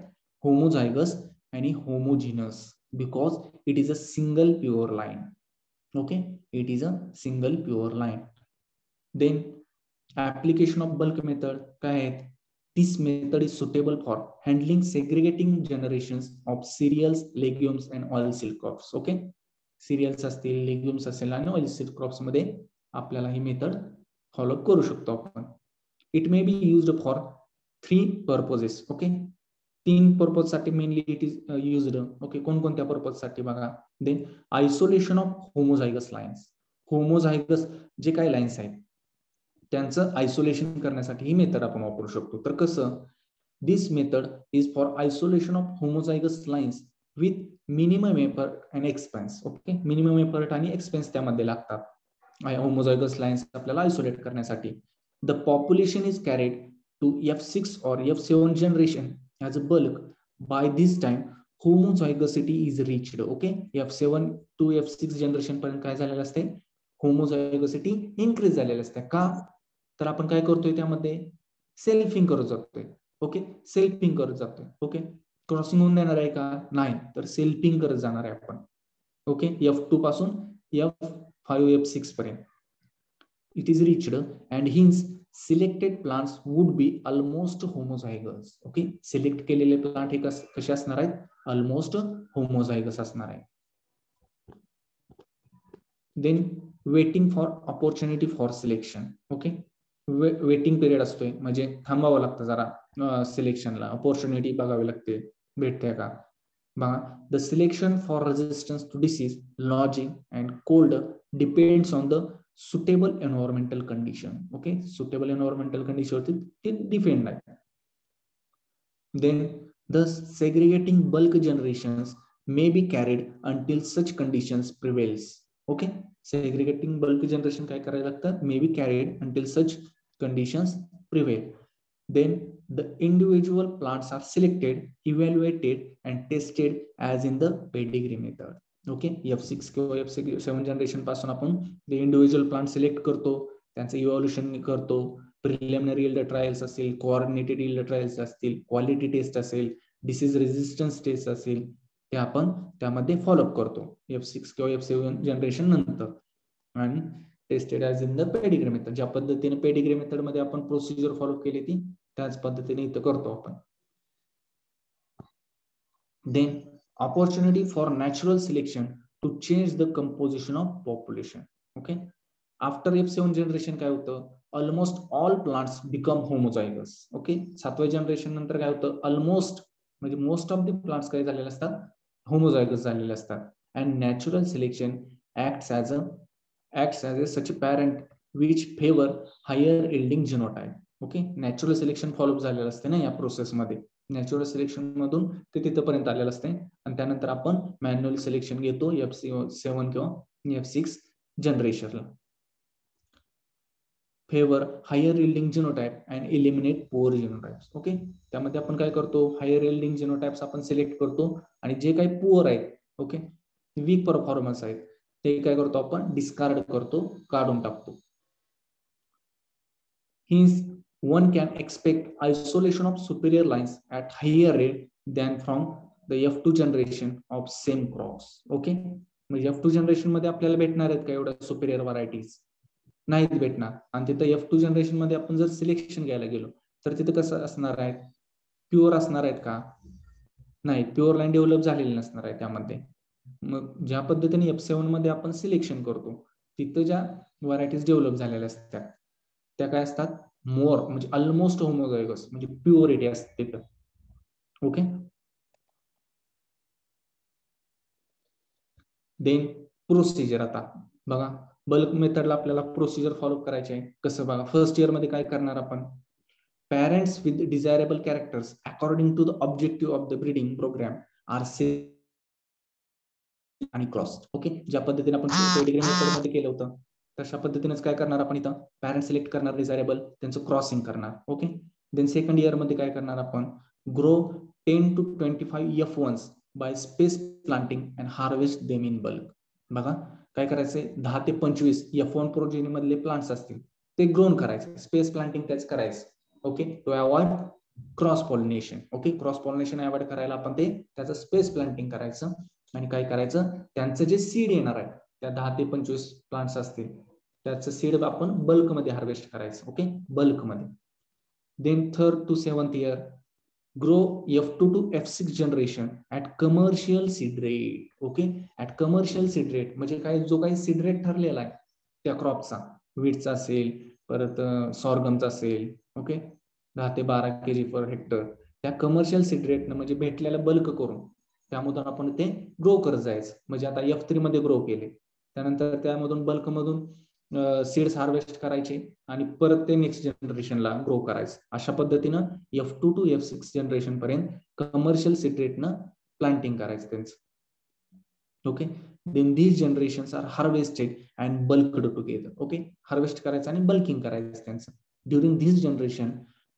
होमोझायगस आणि homogeneous, because it is a single pure line. Okay, it is a single pure line. Then application of bulk method काय आहेत, this method is suitable for handling segregating generations of cereals, legumes and oilseed crops. Okay, serials असतील, legumes असेल आणि ऑइलसीड crops मध्ये आपल्याला ही method follow करू शकतो आपण. It may be used for 3 purposes. Okay, 3 purpose साठी mainly it is used. Okay, कोणकोणत्या पर्पज साठी बघा. Then isolation of homozygous lines, homozygous जे काही लाईन्स आहेत त्यांचं आयसोलेशन करण्यासाठी ही मेथड आपण वापरू शकतो. तर कसं, this method is for isolation of homozygous lines with minimum effort and expense. Okay, minimum effort आणि एक्सपेन्स त्यामध्ये लागतात होमोझायगस लाईन्स आपल्याला आयसोलेट करण्यासाठी. The population is carried to F6 or F7 generation as a bulk. By this time homozygosity is reached. Okay, F7 to F6 generation पर्यंत काय झालेलं असते, होमोझायगोसिटी increase झालेलं असते. का, तर आपण काय करतोय त्यामध्ये सेल्फिंग करत जातोय. ओके, सेल्फिंग करत जातोय. ओके, क्रॉसिंग होऊन देणार आहे का, नाही, तर सेल्फिंग करत जाणार आहे आपण. ओके, F2 पासून F5 F6 पर्यंत it is reached and hence selected plants would be almost homozygous. Okay, select केलेले प्लांट हे कसे असणार आहेत, ऑलमोस्ट होमोझायगस असणार आहे. Then waiting for opportunity for selection. Okay, waiting period असतोय, म्हणजे थांबावं लागतं जरा सिलेक्शनला, ऑपॉर्च्युनिटी बघावी लागते भेटते का बघा. The selection for resistance to disease, lodging and cold depends on the suitable environmental condition. Okay, suitable environmental condition होती ते डिपेंड आहे. Then the segregating bulk generations may be carried until such conditions prevails. Okay, segregating bulk generation काय करायला लागतं, may be carried until such conditions prevail. Then the individual plants are selected, evaluated and tested as in the pedigree method. Okay, F6 किंवा F7 generation पासून आपण the individual plant select करतो, त्यांचं evaluation करतो, preliminary yield trials असतील, coordinated yield trials असतील, quality taste असेल, disease resistance taste असेल, ते आपण त्यामध्ये फॉलोअप करतो F6 किंवा F7 जनरेशन नंतर. आणि tested as in the pedigree method, ज्या पद्धतीने पेडिग्री मेथड मध्ये आपण प्रोसिजर फॉलो केली ती त्याच पद्धतीने इथं करतो आपण. Then opportunity for natural selection to change the composition of population. Okay, after F7 generation काय होतं, almost all plants become homozygous. Okay, 7व्या जनरेशन नंतर काय होतं, ऑलमोस्ट म्हणजे मोस्ट ऑफ द प्लांट्स काय झालेले असतात, होमोझायगस झालेले असतात. And natural selection acts as a such a parent which favor higher yielding genotype. Okay, natural selection follow up झालेलं असते ना या प्रोसेस मध्ये, नॅचरल सिलेक्शन मधून ते तिथपर्यंत आलेलं असते आणि त्यानंतर आपण मॅन्युअल सिलेक्शन घेतो F7 किंवा F6 जनरेशनला. Favour higher yielding genotype and eliminate poor genotypes. Okay, त्यामध्ये आपण काय करतो, हायर यील्डिंग जिनोटाइप्स आपण सिलेक्ट करतो आणि जे काही पुअर आहेत, ओके, वीक परफॉर्मन्स आहेत, ते काय करतो आपण डिस्कार्ड करतो, काढून टाकतो. Hence, one can expect isolation of superior lines at higher rate than from the F2 generation of same crops. Okay, म्हणजे F2 जनरेशन मध्ये आपल्याला भेटणार आहेत का एवढ्या सुपेरियर व्हरायटीज, नाहीत भेटणार. आणि तिथं F2 जनरेशन मध्ये आपण जर सिलेक्शन घ्यायला गेलो तर तिथं कसं असणार आहे, प्युअर असणार आहेत का, नाही, प्युअर लाईन डेव्हलप झालेली नसणार आहे त्यामध्ये. मग ज्या पद्धतीने F7 मध्ये आपण सिलेक्शन करतो तिथं ज्या व्हरायटीज डेव्हलप झालेल्या असतात त्या काय असतात, मोर म्हणजे ऑलमोस्ट होमोझायगस, म्हणजे प्युअरिटी असते तिथं. Okay, then procedure. आता बघा, बल्क मेथडला आपल्याला प्रोसिजर फॉलो करायचे आहे. कसं बघा, फर्स्ट इयर मध्ये काय करणार आपण, parents with desirable characters according to the objective of the breeding programme are आणि क्रॉस. ओके, ज्या पद्धतीने आपण पेडिग्री मेथड मध्ये केलं होतं तशा पद्धतीनेच काय करणार आपण इथं, पॅरेंट सिलेक्ट करणार डिझायरेबल, त्यांचं क्रॉसिंग करणार. ओके, देन सेकंड इयर मध्ये काय करणार आपण, grow 10 to 25 F1s bye space planting and harvest them in bulk. बघा काय करायचंय, 10 ते 25 F1 प्रोजेनी मधले प्लांट्स असतील ते ग्रोन करायचे, स्पेस प्लांटिंग त्याच करायचं. Okay, to avoid cross pollination. Okay, cross pollination avoid करायला आपण त्याचं स्पेस प्लांटिंग करायचं आणि काय करायचं, त्यांचं जे सीड येणार आहे त्या 10 ते 25 प्लांट्स असतील त्याचं सीड आपण बल्कमध्ये हार्वेस्ट करायचं. ओके, बल्कमध्ये. Then 3rd to 7th year grow F2 to F6 generation at commercial seed rate. Okay, at commercial seed rate म्हणजे काय, जो काही सीड रेट ठरलेला आहे त्या क्रॉपचा, वीटचा असेल, परत सॉर्गमचा असेल, ओके, 10 ते 12 kg पर हेक्टर, त्या कमर्शियल सीड रेटनं म्हणजे भेटलेलं बल्क करून त्यामधून आपण ते ग्रो करत जायचं. म्हणजे आता F3 मध्ये ग्रो केले, त्यानंतर त्यामधून बल्कमधून सीड्स हार्वेस्ट करायचे आणि परत ते नेक्स्ट जनरेशनला ग्रो करायचं. अशा पद्धतीनं F2 to F6 जनरेशन पर्यंत कमर्शियल सीड रेटनं प्लांटिंग करायचं त्यांचं. Okay, then these generations are harvested and bulked together. Okay, harvest करायचं आणि बल्किंग करायचं त्यांचं. During this generation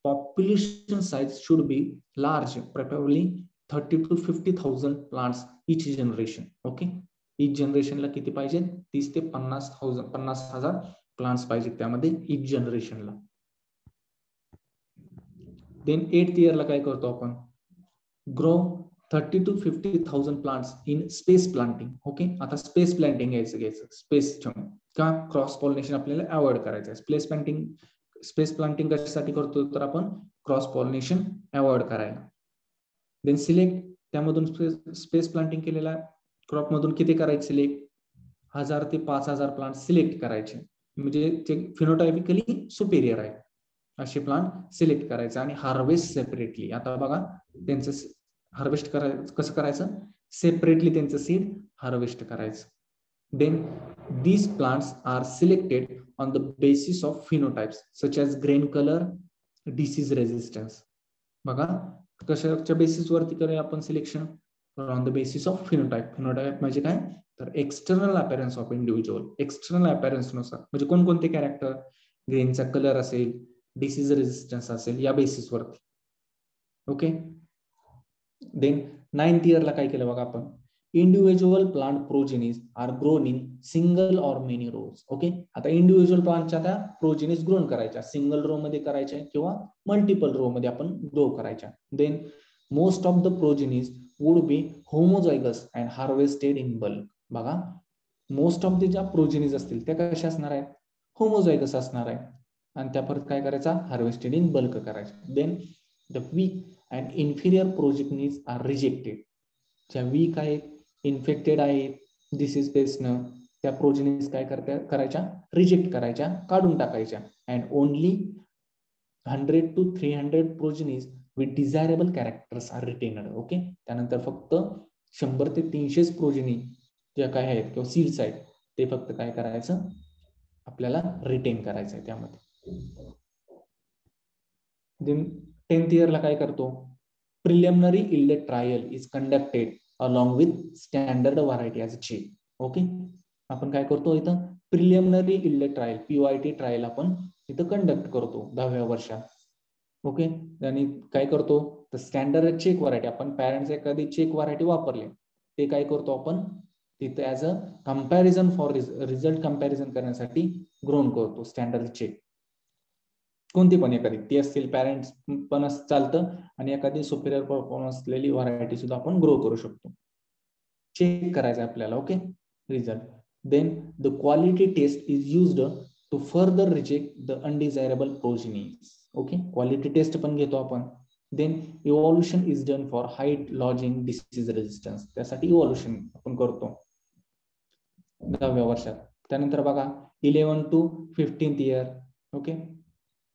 population size should be large, preferably 30 to 50,000 plants each generation. Okay, each जनरेशनला किती पाहिजे, 30 ते 50,000 प्लांट्स पाहिजे त्यामध्ये each जनरेशनला. देन 8th इयरला काय करतो आपण, grow 30 to 50,000 plants in space planting. Okay, आता स्पेस प्लांटिंग घ्यायचं स्पेस का, क्रॉस पॉलिनेशन आपल्याला अवॉइड करायचं आहे. स्पेस प्लांटिंग कशासाठी करतो तर आपण क्रॉस पॉलिनेशन अवॉइड करायला. देन सिलेक्ट, त्यामधून स्पेस प्लांटिंग केलेल्या क्रॉप मधून किती करायचे सिलेक्ट, 1000 ते 5000 प्लांट सिलेक्ट करायचे, म्हणजे ते फिनोटायपिकली सुपेरियर आहे असे प्लांट सिलेक्ट करायचे आणि हार्वेस्ट सेपरेटली. आता बघा त्यांचं हार्वेस्ट करायचं कसं करायचं, सेपरेटली त्यांचं सीड हार्वेस्ट करायचं. Then these plants are selected on the basis of phenotypes such as grain color, disease resistance. बघा कशाच्या बेसिस वरती करूया आपण selection, on the basis of phenotype. Phenotype म्हणजे काय तर external appearance of individual, external appearance नुसार म्हणजे कोणकोणते कॅरेक्टर, ग्रेनचा कलर असेल, डिसीज रेजिस्टन्स असेल, या बेसिस वरती. ओके, देन 9th इयरला काय केलं बघा आपण, individual plant progenies are grown in single or many rows. Okay, आता इंडिव्हिज्युअल प्लांटच्या त्या प्रोजेनीज ग्रोन करायच्या, सिंगल रो मध्ये करायच्या किंवा मल्टिपल रो मध्ये आपण ग्रो करायच्या. Then most of the progenies would be homozygous and harvested in bulk. बघा मोस्ट ऑफ द ज्या प्रोजेनीज असतील त्या कशा असणार आहेत, होमोझायगस असणार आहे आणि त्या परत काय करायचा, हार्वेस्टेड इन बल्क करायचा. Then the weak and inferior progenies are rejected. ज्या वीक आहेत, इन्फेक्टेड आहेत डिसीज बेसनं, त्या प्रोजेनीज काय करायच्या, रिजेक्ट करायच्या, काढून टाकायच्या. And only 100 to 300 progenies with desirable characters are retained. Okay, त्यानंतर फक्त 100 ते 300 प्रोजेनी ज्या काय आहेत किंवा सीड्स आहेत ते फक्त काय करायचं, आपल्याला रिटेन करायचं आहे त्यामध्ये. देन 10th इयरला काय करतो, preliminary yield trial is conducted along with standard variety as a check. Okay, आपण काय करतो इथं, preliminary yield trial PYT trial आपण इथं कंडक्ट करतो 10व्या वर्षात. ओके, आणि काय करतो तर स्टँडर्ड चेक व्हरायटी, आपण पॅरेंट्स एखादी चेक व्हरायटी वापरले ते काय करतो आपण तिथे as a comparison for result comparison करण्यासाठी ग्रोन करतो स्टँडर्ड चेक. कोणती पण एखादी ती असतील, पॅरेंट्स पण चालतं आणि एखादी सुपेरियर परफॉर्मन्स असलेली व्हरायटी सुद्धा आपण ग्रो करू शकतो. चेक करायचं आपल्याला. Okay, result. Then the quality test is used to further reject the undesirable progenies. Okay, quality test पण घेतो आपण. Then evolution is done for height lodging disease resistance, त्यासाठी इव्हॉल्युशन आपण करतो 10व्या वर्षात. त्यानंतर बघा 11 to 15th इयर. ओके,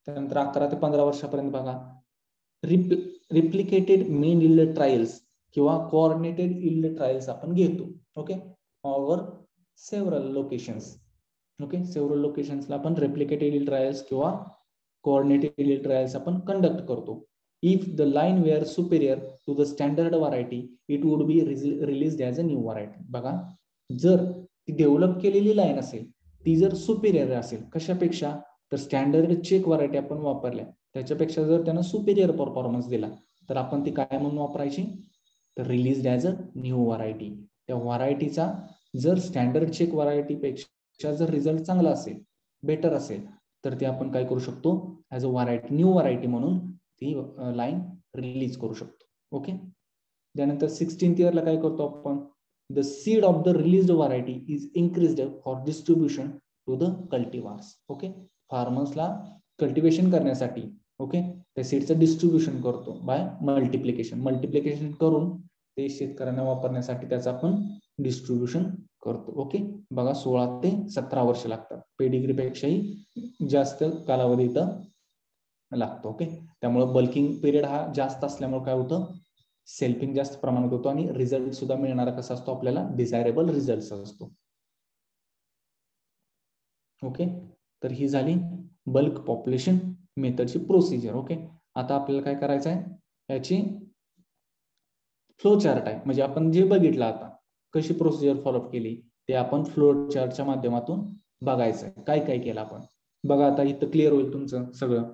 त्यानंतर 11 ते 15 वर्षापर्यंत बघा रिप्लिकेटेड मेन यील्ड ट्रायल्स किंवा कोऑर्डिनेटेड यील्ड ट्रायल्स आपण घेतो. Okay, over several locations. Okay, several लोकेशन्सला आपण रेप्लिकेटेड यील्ड ट्रायल्स किंवा कोऑर्डिनेटेड यील्ड ट्रायल्स आपण कंडक्ट करतो. If the line were superior to the standard variety it would be released as a new variety. बघा जर ती डेव्हलप केलेली line असेल, ती जर सुपेरियर असेल कशापेक्षा तर स्टँडर्ड चेक व्हरायटी आपण वापरल्या त्याच्यापेक्षा जर त्यानं सुपेरियर परफॉर्मन्स दिला तर आपण ती काय म्हणून वापरायची तर released as a new variety. त्या व्हरायटीचा जर स्टँडर्ड चेक व्हरायटी पेक्षा जर रिझल्ट चांगला असेल, बेटर असेल तर ते आपण काय करू शकतो as a variety, new variety म्हणून ती लाईन रिलीज करू शकतो. ओके, त्यानंतर 16th इयरला काय करतो आपण, the seed of the released variety is increased for distribution to the cultivars. Okay, फार्मर्सला कल्टिवेशन करण्यासाठी ओके त्या सीडचं डिस्ट्रीब्युशन करतो बाय मल्टिप्लिकेशन करून ते शेतकऱ्यांना वापरण्यासाठी त्याचं आपण डिस्ट्रीब्युशन करतो. ओके, बघा 16 ते 17 वर्ष लागतात, पेडिग्री पेक्षाही जास्त कालावधी इथं लागतो. ओके, त्यामुळे बल्किंग पिरियड हा जास्त असल्यामुळे काय होतं, सेल्फिंग जास्त प्रमाणात होतो आणि रिझल्ट सुद्धा मिळणारा कसा असतो आपल्याला, डिझायरेबल रिझल्ट असतो. ओके, तर ही झाली बल्क पॉप्युलेशन मेथडची प्रोसिजर. ओके, आता आपल्याला काय करायचं आहे, याची फ्लो चार्ट आहे, म्हणजे आपण जे बघितलं आता कशी प्रोसिजर फॉलो केली ते आपण फ्लो चार्टच्या माध्यमातून बघायचं आहे, काय काय केलं आपण. बघा आता इथं क्लिअर होईल तुमचं सगळं.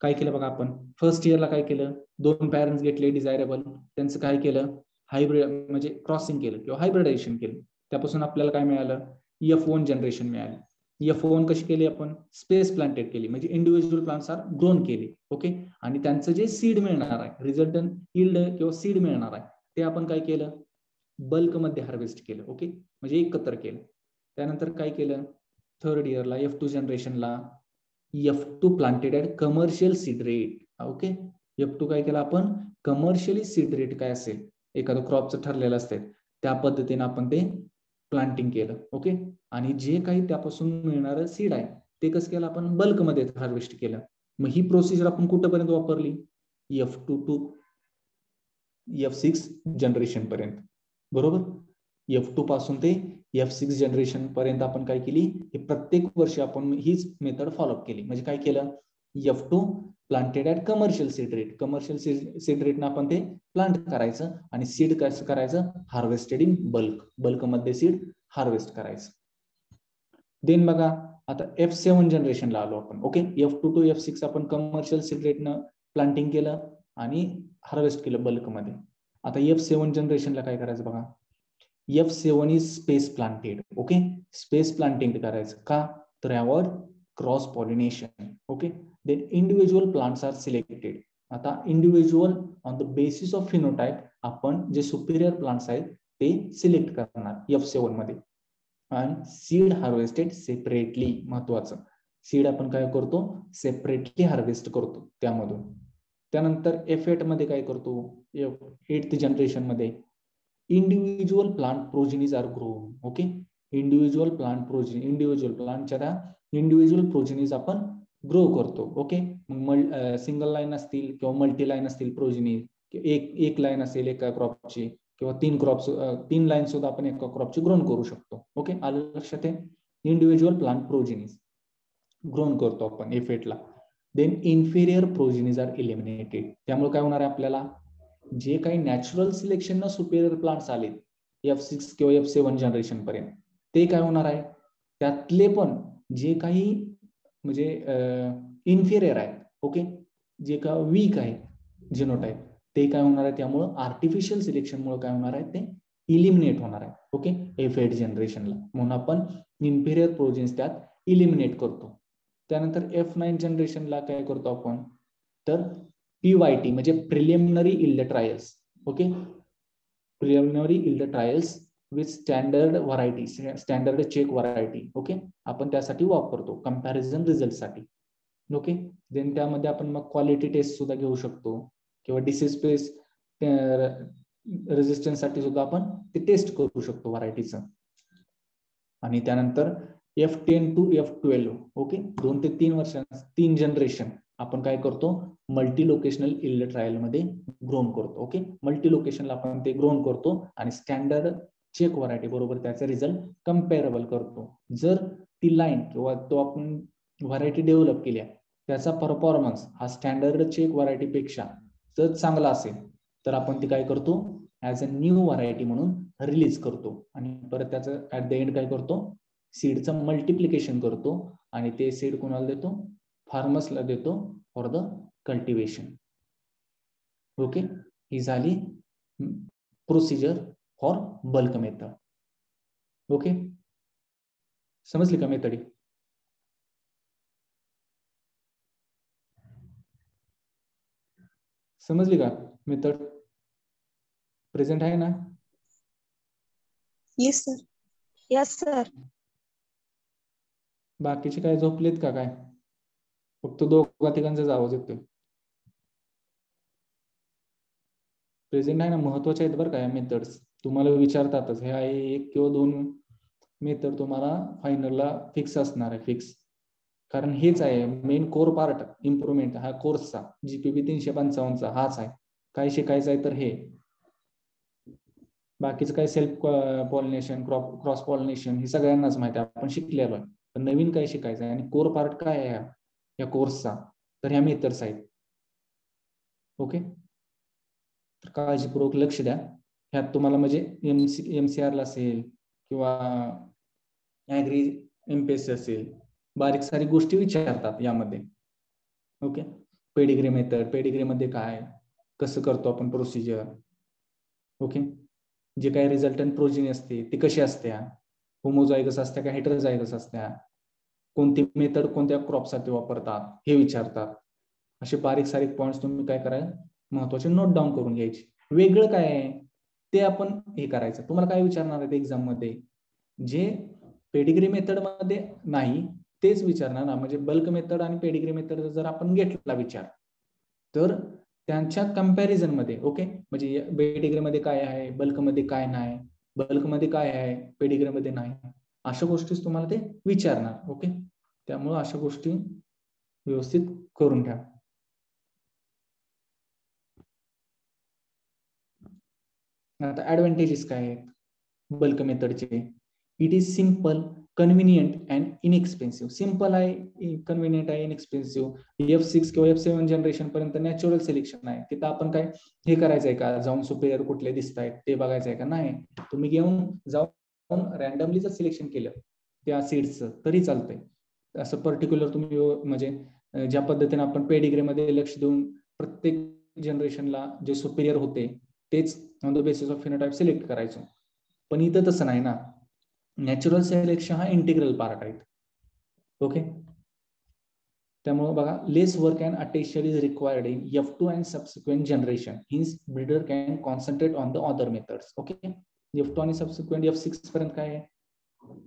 काय केलं बघा, आपण फर्स्ट इयरला काय केलं, 2 पॅरेंट्स घेतले डिझायरेबल, त्यांचं काय केलं, हायब्रिड म्हणजे क्रॉसिंग केलं किंवा हायब्रिडायझेशन केलं, त्यापासून आपल्याला काय मिळालं, F1 जनरेशन मिळाली. F1 कशी केली आपण, स्पेस प्लांटेड केली, म्हणजे इंडिव्हिज्युअल प्लांट्स आर ग्रोन केली. ओके, आणि त्यांचं जे सीड मिळणार आहे, रिझल्टंट यील्ड किंवा सीड मिळणार आहे, ते आपण काय केलं, बल्क मध्ये हार्वेस्ट केलं. ओके, म्हणजे एकत्र केलं. त्यानंतर काय केलं, थर्ड इयरला F2 जनरेशनला F2 planted at commercial seed rate. Okay, F2 काय केलं आपण, कमर्शियली सीड रेट काय असेल एखादं क्रॉपचं ठरलेलं असते त्या पद्धतीने आपण ते प्लांटिंग केलं. ओके, आणि जे काही त्यापासून मिळणारं सीड आहे ते कसं केलं आपण, बल्कमध्ये हार्वेस्ट केलं. मग ही प्रोसिजर आपण कुठपर्यंत वापरली, F2 टू F6 जनरेशन पर्यंत. बरोबर, F2 पासून ते F6 जनरेशन पर्यंत आपण काय केली, हे प्रत्येक वर्षी आपण हीच मेथड फॉलो केली. म्हणजे काय केलं, F2 planted at commercial seed rate, commercial seed रेटनं आपण ते प्लांट करायचं आणि सीड कसं करायचं, हार्वेस्टेड इन बल्कमध्ये सीड हार्वेस्ट करायचं. देन बघा आता F7 जनरेशनला आलो आपण. ओके, F2 टू F6 आपण कमर्शियल सीड रेटनं प्लांटिंग केलं आणि हार्वेस्ट केलं बल्कमध्ये. आता F7 जनरेशनला काय करायचं बघा, F7 is space planted. Okay, space planting करायचं का, तर यावर cross pollination. Okay, then individual plants are selected. आता individual on the basis of phenotype आपण जे सुपिरियर प्लांट्स आहेत ते सिलेक्ट करणार F7 मध्ये. आणि सीड हार्वेस्टेड सेपरेटली, महत्वाचं, सीड आपण काय करतो, सेपरेटली हार्वेस्ट करतो त्यामधून. त्यानंतर F8 मध्ये काय करतो, F8th जनरेशन मध्ये individual plant progenies are grown. Okay, individual प्लांटच्या इंडिव्हिज्युअल प्रोजेनीज आपण ग्रो करतो. ओके, मग सिंगल लाईन असतील किंवा मल्टी लाईन असतील प्रोजेनीज, एक लाईन असेल एका क्रॉपची किंवा 3 लाईन सुद्धा आपण एका क्रॉपची ग्रोन करू शकतो. ओके, आलं लक्षात आहे, इंडिव्हिज्युअल प्लांट प्रोजेनीज ग्रोन करतो आपण F8 ला. Then inferior progenies are eliminated. त्यामुळे काय होणार आहे, आपल्याला जे काही नॅचरल सिलेक्शन सुपिरियर प्लांट्स आले F6 किंवा F7 जनरेशन पर्यंत, ते काय होणार आहे, त्यातले पण जे काही म्हणजे इन्फिरियर आहेत, ओके, जे का वीक आहे जिनोटाइप, ते काय होणार आहे, त्यामुळं आर्टिफिशियल सिलेक्शनमुळे काय होणार आहे, ते इलिमिनेट होणार आहे. ओके, F8 जनरेशनला, म्हणून आपण इन्फिरियर प्रोजेन्स त्यात इलिमिनेट करतो. त्यानंतर F9 जनरेशनला काय करतो आपण, तर PYT म्हणजे preliminary yield trials. Okay, preliminary yield trials with standard variety, standard check variety. Okay, आपण त्यासाठी वापरतो कंपॅरिझन रिझल्ट साठी. ओके, देन त्यामध्ये आपण मग क्वालिटी टेस्ट सुद्धा घेऊ शकतो किंवा डिसीज स्पेस रेजिस्टन्स साठी सुद्धा आपण ते टेस्ट करू शकतो व्हरायटीचं. आणि त्यानंतर F10 टू F12, ओके, 2 ते 3 वर्षांना 3 जनरेशन आपण काय करतो, मल्टी लोकेशनल यील्ड ट्रायल मध्ये ग्रोन करतो. ओके, मल्टी लोकेशनला आपण ते ग्रोन करतो आणि स्टँडर्ड चेक व्हरायटी बरोबर त्याचा रिझल्ट कम्पॅरेबल करतो. जर ती लाईन किंवा तो आपण व्हरायटी डेव्हलप केली त्याचा परफॉर्मन्स हा स्टँडर्ड चेक व्हरायटी पेक्षा जर चांगला असेल तर आपण ती काय करतो, ऍज अ न्यू व्हरायटी म्हणून रिलीज करतो आणि परत त्याचं ऍट द एंड काय करतो, सीडचं मल्टिप्लिकेशन करतो आणि ते सीड कोणाला देतो, फार्मर्सला देतो फॉर द कल्टिवेशन. ओके, ही झाली procedure for bulk method. Okay, समजली का मेथड? समजली का मेथड? प्रेझेंट आहे ना? Yes sir. Yes sir. बाकीचे काय झोपलेत का काय? फक्त दोघा तिघांचाच आवाज येतोय. प्रेझेंट आहे ना? महत्वाचे आहेत बरं काय मेथड्स. तुम्हाला विचारतातच. हे आहे 1 किंवा 2 मेथड तुम्हाला फायनलला फिक्स असणार आहे, फिक्स. कारण हेच आहे मेन कोर पार्ट इम्प्रुव्हमेंट हा कोर्सचा. GPB 355चा हाच आहे. काय शिकायचं आहे तर हे. बाकीचं काय सेल्फ पॉलिनेशन, क्रॉस पॉलिनेशन हे सगळ्यांनाच माहिती आहे, आपण शिकलेलो आहे. पण नवीन काय शिकायचं आहे आणि कोर पार्ट काय आहे या कोर्सचा, तर ह्या मेथड्स आहेत. ओके, तर काळजीपूर्वक लक्ष द्या. ह्यात तुम्हाला म्हणजे MCR ला असेल किंवा ऍग्री MPSC असेल, बारीक सारी गोष्टी विचारतात यामध्ये. ओके, पेडिग्री मेथड, पेडिग्री मध्ये काय कसं करतो आपण प्रोसिजर. ओके, जे काही रिझल्टंट प्रोजिनी असते ती कशी असत्या, होमोझायगस असत्या का हेटेरोझायगस असत्या, कोणती मेथड कोणत्या क्रॉपसाठी वापरतात हे विचारतात. असे बारीक सारीक पॉईंट्स तुम्ही काय करायला महत्वाचे नोट डाऊन करून घ्यायचे. वेगळं काय आहे ते आपण हे करायचं. तुम्हाला काय विचारणार आहे एक्झाम मध्ये, जे पेडिग्री मेथड मध्ये नाही तेच विचारणार ना. म्हणजे बल्क मेथड आणि पेडिग्री मेथड जर आपण घेतला विचार, तर त्यांच्या कंपॅरिझन मध्ये ओके, म्हणजे पेडिग्री मध्ये काय आहे, बल्क मध्ये काय नाही, बल्क मध्ये काय आहे, पेडिग्री मध्ये नाही, अशा गोष्टीच तुम्हाला ते विचारणार. ओके, त्यामुळे अशा गोष्टी व्यवस्थित करून ठेवा. आता ऍडव्हान्टेजेस काय आहेत बल्क मेथडचे? It is simple, convenient and inexpensive. Simple आहे, कन्व्हिनियंट आहे, इनएक्सपेन्सिव्ह. F6 किंवा F7 जनरेशन पर्यंत नॅचरल सिलेक्शन आहे. तिथं आपण काय हे करायचंय का, जाऊन सुपेरियर कुठले दिसत आहेत ते बघायचंय का? नाही, तुम्ही घेऊन जाऊन रॅन्डमली जर सिलेक्शन केलं त्या सीड्सचं तरी चालतंय. असं पर्टिक्युलर तुम्ही म्हणजे ज्या पद्धतीने आपण पेडिग्री मध्ये लक्ष देऊन प्रत्येक जनरेशनला जे सुपेरियर होते तेच on the basis of phenotype select करायचो. पण इथं तसं नाही ना. नॅचरल सिलेक्शन हा इंटिग्रल पार्ट आहे. ओके, त्यामुळे बघा, less work and attention is required in F2 and subsequent generation. Hence breeder can concentrate on the other methods. Okay, F2 आणि सबसिक्वेंट F6 पर्यंत काय आहे,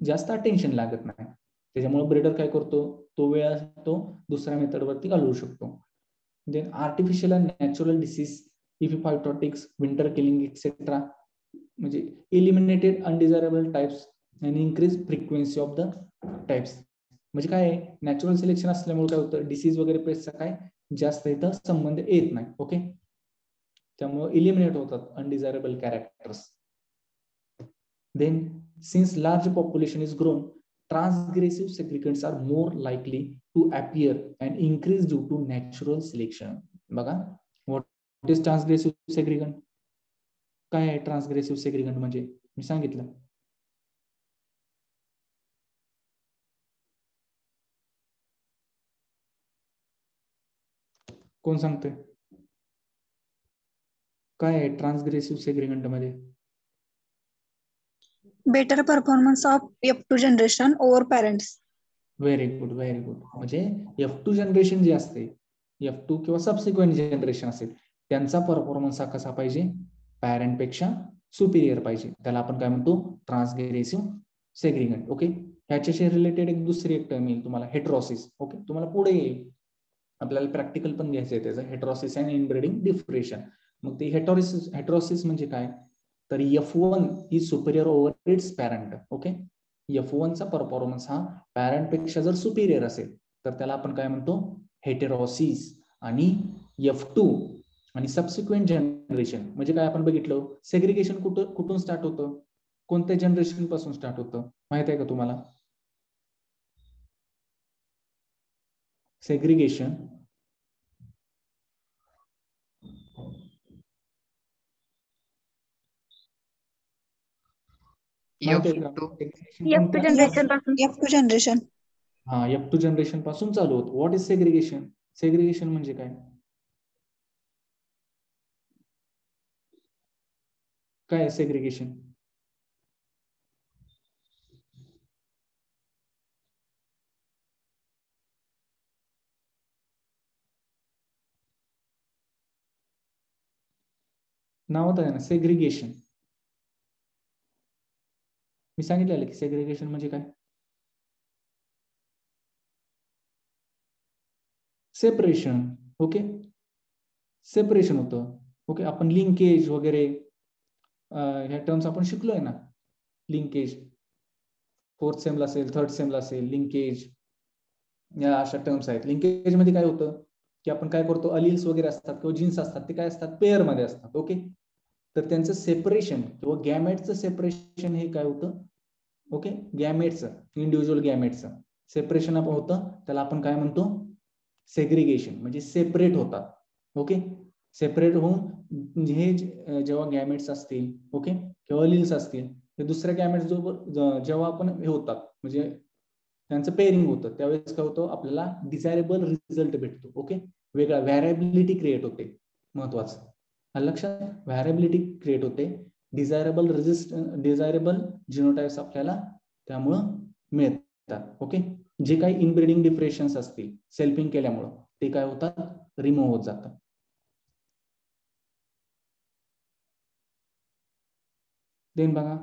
जास्त अटेन्शन लागत नाही. त्याच्यामुळे ब्रीडर काय करतो, तो वेळ तो दुसऱ्या मेथड वरती घालवू शकतो. Then artificial and natural disease, epiphytotics, winter killing etcetera, म्हणजे एलिमिनेटेड अनडिझायरेबल टाइप्स आणि increase frequency of the types. म्हणजे काय आहे, नॅचरल सिलेक्शन असल्यामुळे काय होतं, डिसीज वगैरे पेस्टचा काय जास्त इथं संबंध येत नाही. ओके, त्यामुळे इलिमिनेट होतात undesirable characters. Then since large population is grown, transgressive segregants are more likely to appear and increase due to natural selection. बघा, what is transgressive segregant? काय आहे ट्रान्सग्रेसिव्ह सेग्रिगंट म्हणजे? मी सांगितलं. कोण सांगतोय? काय आहे ट्रान्सग्रेसिव्ह सेग्रिगंट मध्ये? Better performance of F2 generation over parents. Very good, very good. म्हणजे F2 जनरेशन जे असते, F2 किंवा सबसिक्वेंट जनरेशन असेल, त्यांचा परफॉर्मन्स हा कसा पाहिजे, पॅरेंट पेक्षा सुपिरियर पाहिजे. त्याला आपण काय म्हणतो, ट्रान्सग्रेसिव्ह सेग्रिगंट. ओके, ह्याच्याशी रिलेटेड एक दुसरी एक टर्म येईल तुम्हाला, हेट्रोसिस. ओके, तुम्हाला पुढे येईल, आपल्याला प्रॅक्टिकल पण घ्यायचं आहे त्याचं, हेट्रोसिस अँड इनब्रीडिंग डिफरेशन. मग ते हेट्रोसिस म्हणजे काय, तर F1 is Superior over it's parent. Okay, F1 चा परफॉर्मन्स हा पॅरेंट पेक्षा जर सुपिरियर असेल तर त्याला आपण काय म्हणतो, हेटेरोसिस. आणि F2 आणि सबसिक्वेंट जनरेशन म्हणजे काय, आपण बघितलं सेग्रिगेशन कुठून स्टार्ट होतं, कोणत्या जनरेशन पासून स्टार्ट होतं माहित आहे का तुम्हाला? सेग्रिगेशन F2 जनरेशन पासून. F2 generation. हा, F2 जनरेशन पासून चालू होतं. What is segregation? सेग्रिगेशन म्हणजे काय, काय सेग्रिगेशन? नावात आहे ना सेग्रिगेशन. मी सांगितलेलं की सेग्रिगेशन म्हणजे काय, सेपरेशन. ओके, सेपरेशन होतं. ओके, आपण लिंकेज वगैरे ह्या टर्म्स आपण शिकलोय ना. लिंकेज 4th सेमला असेल, 3rd सेमला असेल. लिंकेज या अशा टर्म्स आहेत. लिंकेज मध्ये काय होतं की आपण काय करतो, अलिल्स वगैरे असतात किंवा जीन्स असतात ते काय असतात, पेअर मध्ये असतात. ओके, तर त्यांचं सेपरेशन किंवा गॅमेटचं सेपरेशन हे काय होतं, ओके, गॅमेटचं, इंडिव्हिज्युअल गॅमेटचं सेपरेशन आपण होतं, त्याला आपण काय म्हणतो, सेग्रिगेशन. म्हणजे सेपरेट होतात. ओके, सेपरेट होऊन हे जेव्हा गॅमेट्स असतील, ओके, किंवा अलिल्स असतील, ते दुसऱ्या गॅमेट्स जेव्हा आपण हे होतात म्हणजे त्यांचं पेअरिंग होतं, त्यावेळेस काय होतं, आपल्याला डिझायरेबल रिझल्ट भेटतो. ओके, वेगळा व्हॅरिएबिलिटी क्रिएट होते. महत्वाचं लक्षात, व्हॅरिएबिलिटी क्रिएट होते. डिझायरेबल जिनोटाइप्स आपल्याला त्यामुळं मिळतात. ओके, जे काही इनब्रीडिंग डिप्रेशन्स असतील सेल्फिंग केल्यामुळं ते काय होतात, रिमूव्ह होत जातात. देन बघा,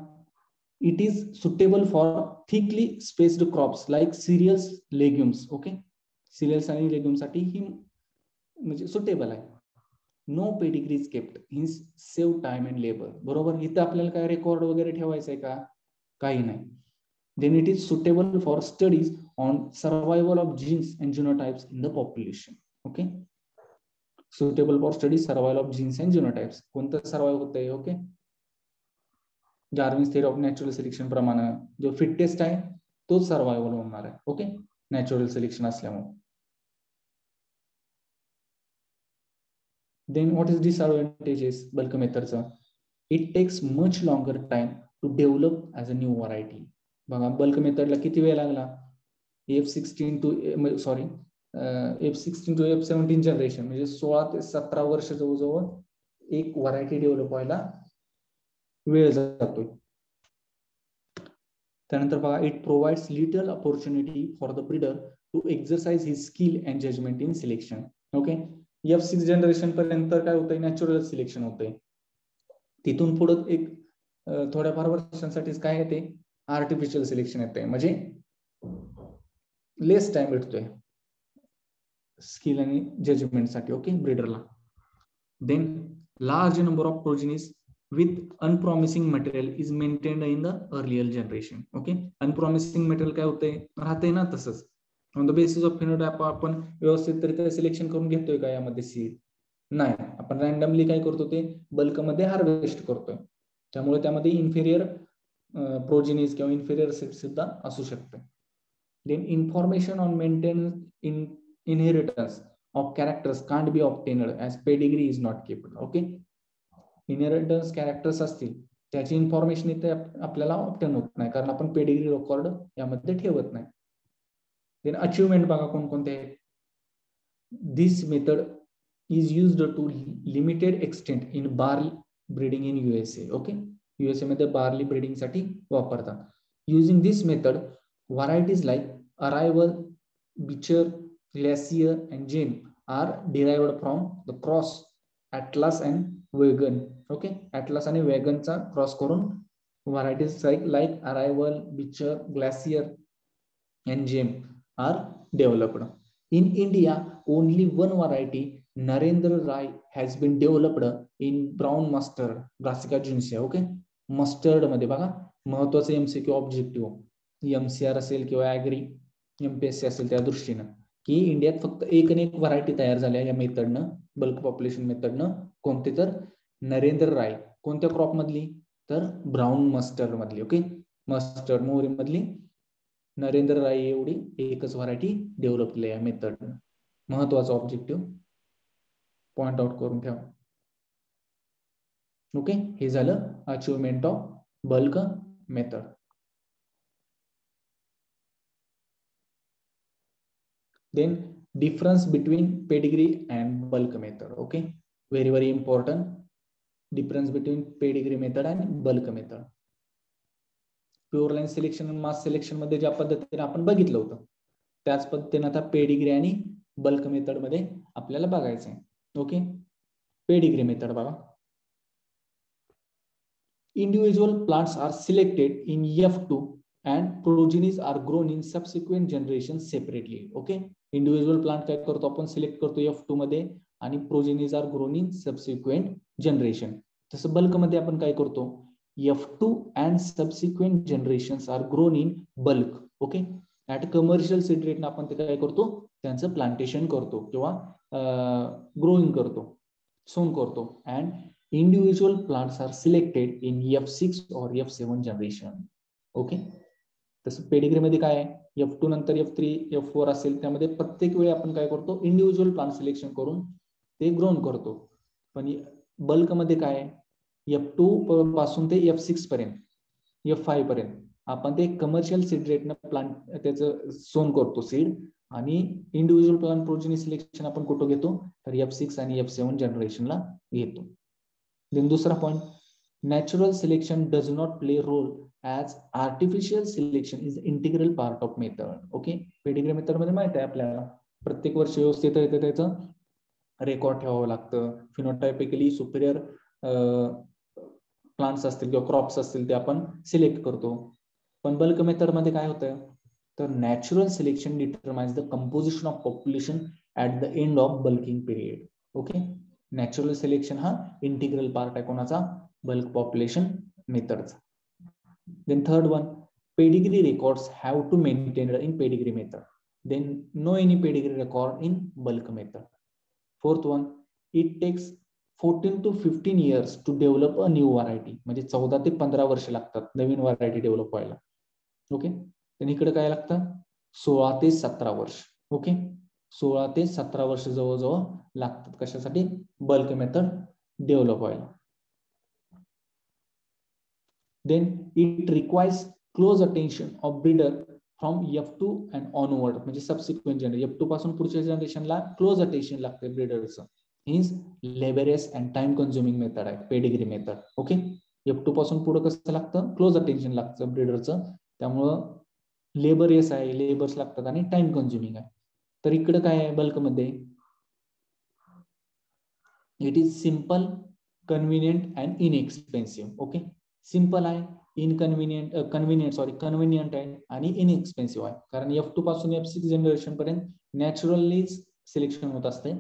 it is suitable for thickly spaced crops like cereals, legumes. Okay, cereals आणि लेग्युम साठी ही म्हणजे सुटेबल आहे. No pedigree is kept, hence save time and labour. बरोबर, इथं आपल्याला काय रेकॉर्ड वगैरे ठेवायचंय का, काही नाही. Then it is suitable for studies on survival of genes and genotypes in the population. Okay, suitable for studies survival of genes and genotypes. कोणतं सर्वाइव्ह होतंय, okay, Darwin's theory of natural selection प्रमाणे जो fittest आहे तोच survival होणार आहे. Okay, natural selection असल्यामुळे. Then what is disadvantages bulk मेथडचं, it takes much longer time to develop as a new variety. बघा, बल्क मेथडला किती वेळ लागला, F16 टू F17 जनरेशन म्हणजे 16 ते 17 वर्ष जवळजवळ एक व्हरायटी डेव्हलप व्हायला वेळ जातोय. त्यानंतर बघा, it provides little opportunity for the breeder to exercise his skill and judgement in selection. Okay, F6 generation पर्यंत काय होतंय, नॅचरल सिलेक्शन होतंय. तिथून पुढे एक थोड्याफार वर्षांसाठीच काय येते, आर्टिफिशियल सिलेक्शन येते. म्हणजे लेस टाइम भेटतोय स्किल आणि जजमेंट साठी. ओके, ब्रीडरला. Then large number of progenies with unpromising material is maintained in the earlier generation. Okay, unpromising material काय होतंय, राहते ना तसंच. On the basis of phenotype आपण व्यवस्थितरित्या सिलेक्शन करून घेतोय का यामध्ये सीड, नाही. आपण रॅन्डमली काय करतो, ते बल्कमध्ये हार्वेस्ट करतोय. त्यामुळे त्यामध्ये इन्फेरियर प्रोजेनीज किंवा इन्फेरियर सीड सुद्धा असू शकते. Then information on maintenance inheritance of characters can't be obtained as pedigree is not kept. Okay, inheritance characters असतील त्याची इन्फॉर्मेशन इथे आपल्याला ऑब्टेन होत नाही, कारण आपण पेडिग्री रेकॉर्ड यामध्ये ठेवत नाही. देन अचिव्हमेंट बघा कोणकोणते आहेत. This method is used to limited extent in barley breeding in USA. Okay, USA मध्ये बार्ली ब्रीडिंग साठी वापरतात. Using this method varieties like Arrival, Beecher, Glacier and Gem are derived from the cross Atlas and Vegan. Okay, Atlas आणि वेगनचा cross करून varieties like Arrival, Beecher, Glacier and Gem are developed. In India, only one variety, Narendra Rai, has been developed in brown mustard, Brassica juncea. Okay, mustard मध्ये बघा, महत्वाचं MCQ objective, MCR असेल किंवा agri MPSC असेल त्या दृष्टीनं, की इंडियात फक्त एक व्हरायटी तयार झाल्या या मेथडनं, बल्क पॉप्युलेशन मेथडनं. कोणते तर नरेंद्र राय. कोणत्या क्रॉप मधली, तर ब्राऊन मस्टर्ड मधली. ओके, मस्टर्ड मोहरी मधली नरेंद्र राय एवढी एकच व्हरायटी डेव्हलप केली आहे मेथडनं. महत्वाचा ऑब्जेक्टिव्ह पॉइंट आउट करून ठेवा. ओके, हे झालं achievement of bulk method. Then difference between pedigree and bulk method. Okay, very very important difference between pedigree method आणि bulk method. Pure line selection आणि मास सिलेक्शन मध्ये ज्या पद्धतीने आपण बघितलं होतं त्याच पद्धतीने आता पेडिग्री आणि बल्क मेथड मध्ये आपल्याला बघायचं आहे. ओके, पेडिग्री मेथड बघा. individual plants are selected in F2 and progenies are grown in subsequent generations separately. Okay, individual plant काय करतो आपण सिलेक्ट करतो F2 मध्ये आणि progenies are grown in subsequent generation. तसं बल्क मध्ये आपण काय करतो F2 and subsequent generations are grown in bulk. Okay, at commercial seed rate आपण ते काय करतो त्यांचं प्लांटेशन करतो किंवा ग्रोइंग करतो, सोन करतो. and individual plants are selected in F6 or F7 generation. Okay, तसं पेडिग्री मध्ये काय आहे F2 नंतर F3 F4 असेल त्यामध्ये प्रत्येक वेळी आपण काय करतो इंडिव्हिज्युअल प्लांट सिलेक्शन करून ते ग्रोन करतो. पण बल्क मध्ये काय आहे F2 पासून ते F6 पर्यंत F5 पर्यंत आपण ते कमर्शियल सीड रेटनं प्लांट त्याचं सोन करतो सीड आणि इंडिव्हिज्युअल प्लांट प्रोजेनी सिलेक्शन आपण कुठं घेतो तर F6 आणि F7 जनरेशनला घेतो. Then दूसरा point, natural selection does not play role as artificial selection is integral part of method. Okay, pedigree method मध्ये माहिती आहे आपल्याला प्रत्येक वर्ष व्यवस्थित त्याचं रेकॉर्ड ठेवावं लागतं. फिनोटायपिकली सुपिरियर प्लांट्स असतील किंवा क्रॉप्स असतील ते आपण सिलेक्ट करतो. पण बल्क मेथड मध्ये काय होतं तर natural selection determines the composition of population at the end of bulking period. Okay, natural selection हा इंटिग्रल पार्ट आहे कोणाचा बल्क पॉप्युलेशन मेथडचा. Then third one, pedigree records have to maintain in pedigree method. Then no any pedigree record in bulk method. Fourth one, it takes 14 to 15 years to develop a new variety. म्हणजे 14 ते 15 वर्ष लागतात नवीन variety develop व्हायला. Okay, आणि इकडे काय लागतं 16 ते 17 वर्ष. ओके, 16 ते 17 वर्ष जवळजवळ लागतात कशासाठी बल्क मेथड डेव्हलप व्हायला. Then it requires close attention of breeder from F2 and onward. म्हणजे सबसिक्वेंट जनरेशन F2 पासून पुढच्या जनरेशनला क्लोज अटेन्शन लागते ब्रीडरचं. Means laborious and time consuming method आहे पेडिग्री मेथड. ओके, F2 पासून पुढे कसं लागतं क्लोज अटेन्शन लागतं ब्रीडरचं, त्यामुळं लेबरियस आहे, लेबर्स लागतात आणि टाइम कन्झ्युमिंग आहे. तर इकडे काय आहे बल्क मध्ये it is simple, convenient and inexpensive. Okay, simple आहे, कन्व्हिनियंट आहे आणि इनएक्सपेन्सिव्ह आहे. कारण F2 पासून F6 जनरेशन पर्यंत नॅचरली सिलेक्शन होत असते.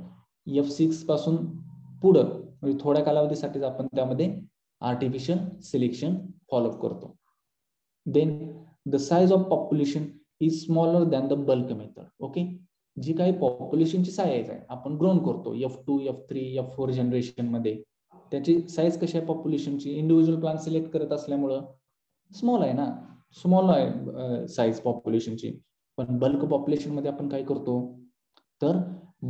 F6 पासून पुढं म्हणजे थोड्या कालावधीसाठीच आपण त्यामध्ये आर्टिफिशियल सिलेक्शन फॉलो करतो. Then the size of population is smaller than the bulk method. Okay, जी काही पॉप्युलेशनची साईज आहे आपण ग्रोन करतो F2 F3 F4 जनरेशन मध्ये, त्याची साईज कशी आहे पॉप्युलेशनची इंडिव्हिज्युअल प्लांट सिलेक्ट करत असल्यामुळं स्मॉल आहे ना, स्मॉल आहे साईज पॉप्युलेशनची. पण बल्क पॉप्युलेशन मध्ये आपण काय करतो तर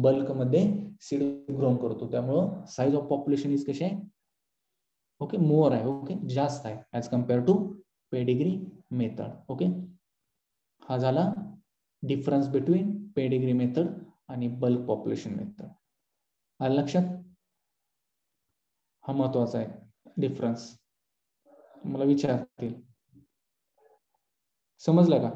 बल्क मध्ये सीड ग्रोन करतो, त्यामुळं साईज ऑफ पॉप्युलेशन इज कशी आहे ओके मोर आहे. ओके, जास्त आहे as compare to pedigree method. Okay, हा झाला डिफरन्स बिटवीन पेडिग्री मेथड आणि बल्क पॉप्युलेशन मेथड. आलं लक्षात? हा महत्वाचा आहे डिफरन्स, मला विचारतील. समजलं का?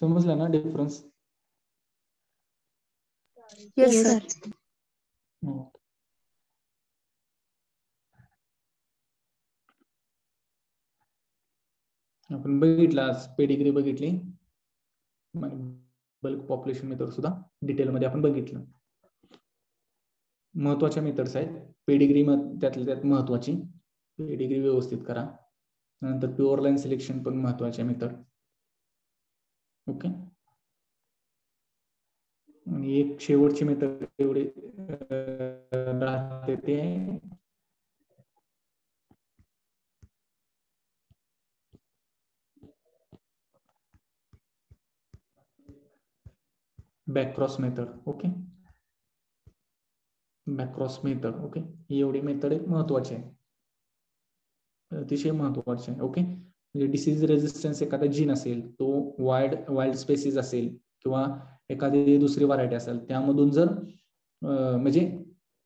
समजलं ना डिफरन्स? Yes, sir. आपण बघितलं आज पेडिग्री बघितली, बल्क पॉप्युलेशन मेथड सुद्धा डिटेल मध्ये आपण बघितलं. महत्वाच्या मेथड्स आहेत पेडिग्री, त्यातल्या त्यात महत्वाची पेडिग्री व्यवस्थित करा. नंतर प्युअर लाईन सिलेक्शन पण महत्वाचे मेथड. ओके, आणि एक शेवटची मेथड एवढी राहते ते backcross method. Okay, backcross method. Okay, ही एवढी मेथड एक महत्वाची आहे, अतिशय महत्वाची आहे. ओके, म्हणजे डिसीज रेजिस्टन्स एखादा जीन असेल, तो वाईल्ड स्पेसिस असेल किंवा एखादी दुसरी व्हरायटी असेल, त्यामधून जर म्हणजे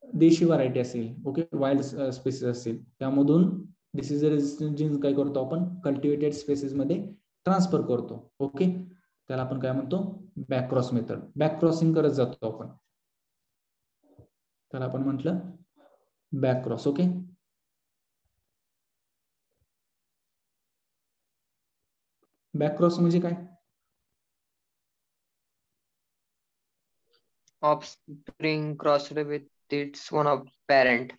देशी व्हरायटी असेल, ओके वाईल्ड स्पेसिस असेल, त्यामधून डिसीज रेजिस्टन्स जीन काय करतो आपण कल्टिवेटेड स्पेसिस मध्ये ट्रान्सफर करतो. ओके, त्याला आपण काय म्हणतो बॅकक्रॉस मेथड. बॅक क्रॉसिंग करत जातो आपण. त्याला आपण म्हटलं back cross. Okay, back cross म्हणजे काय? Offspring crossed with its one of parent.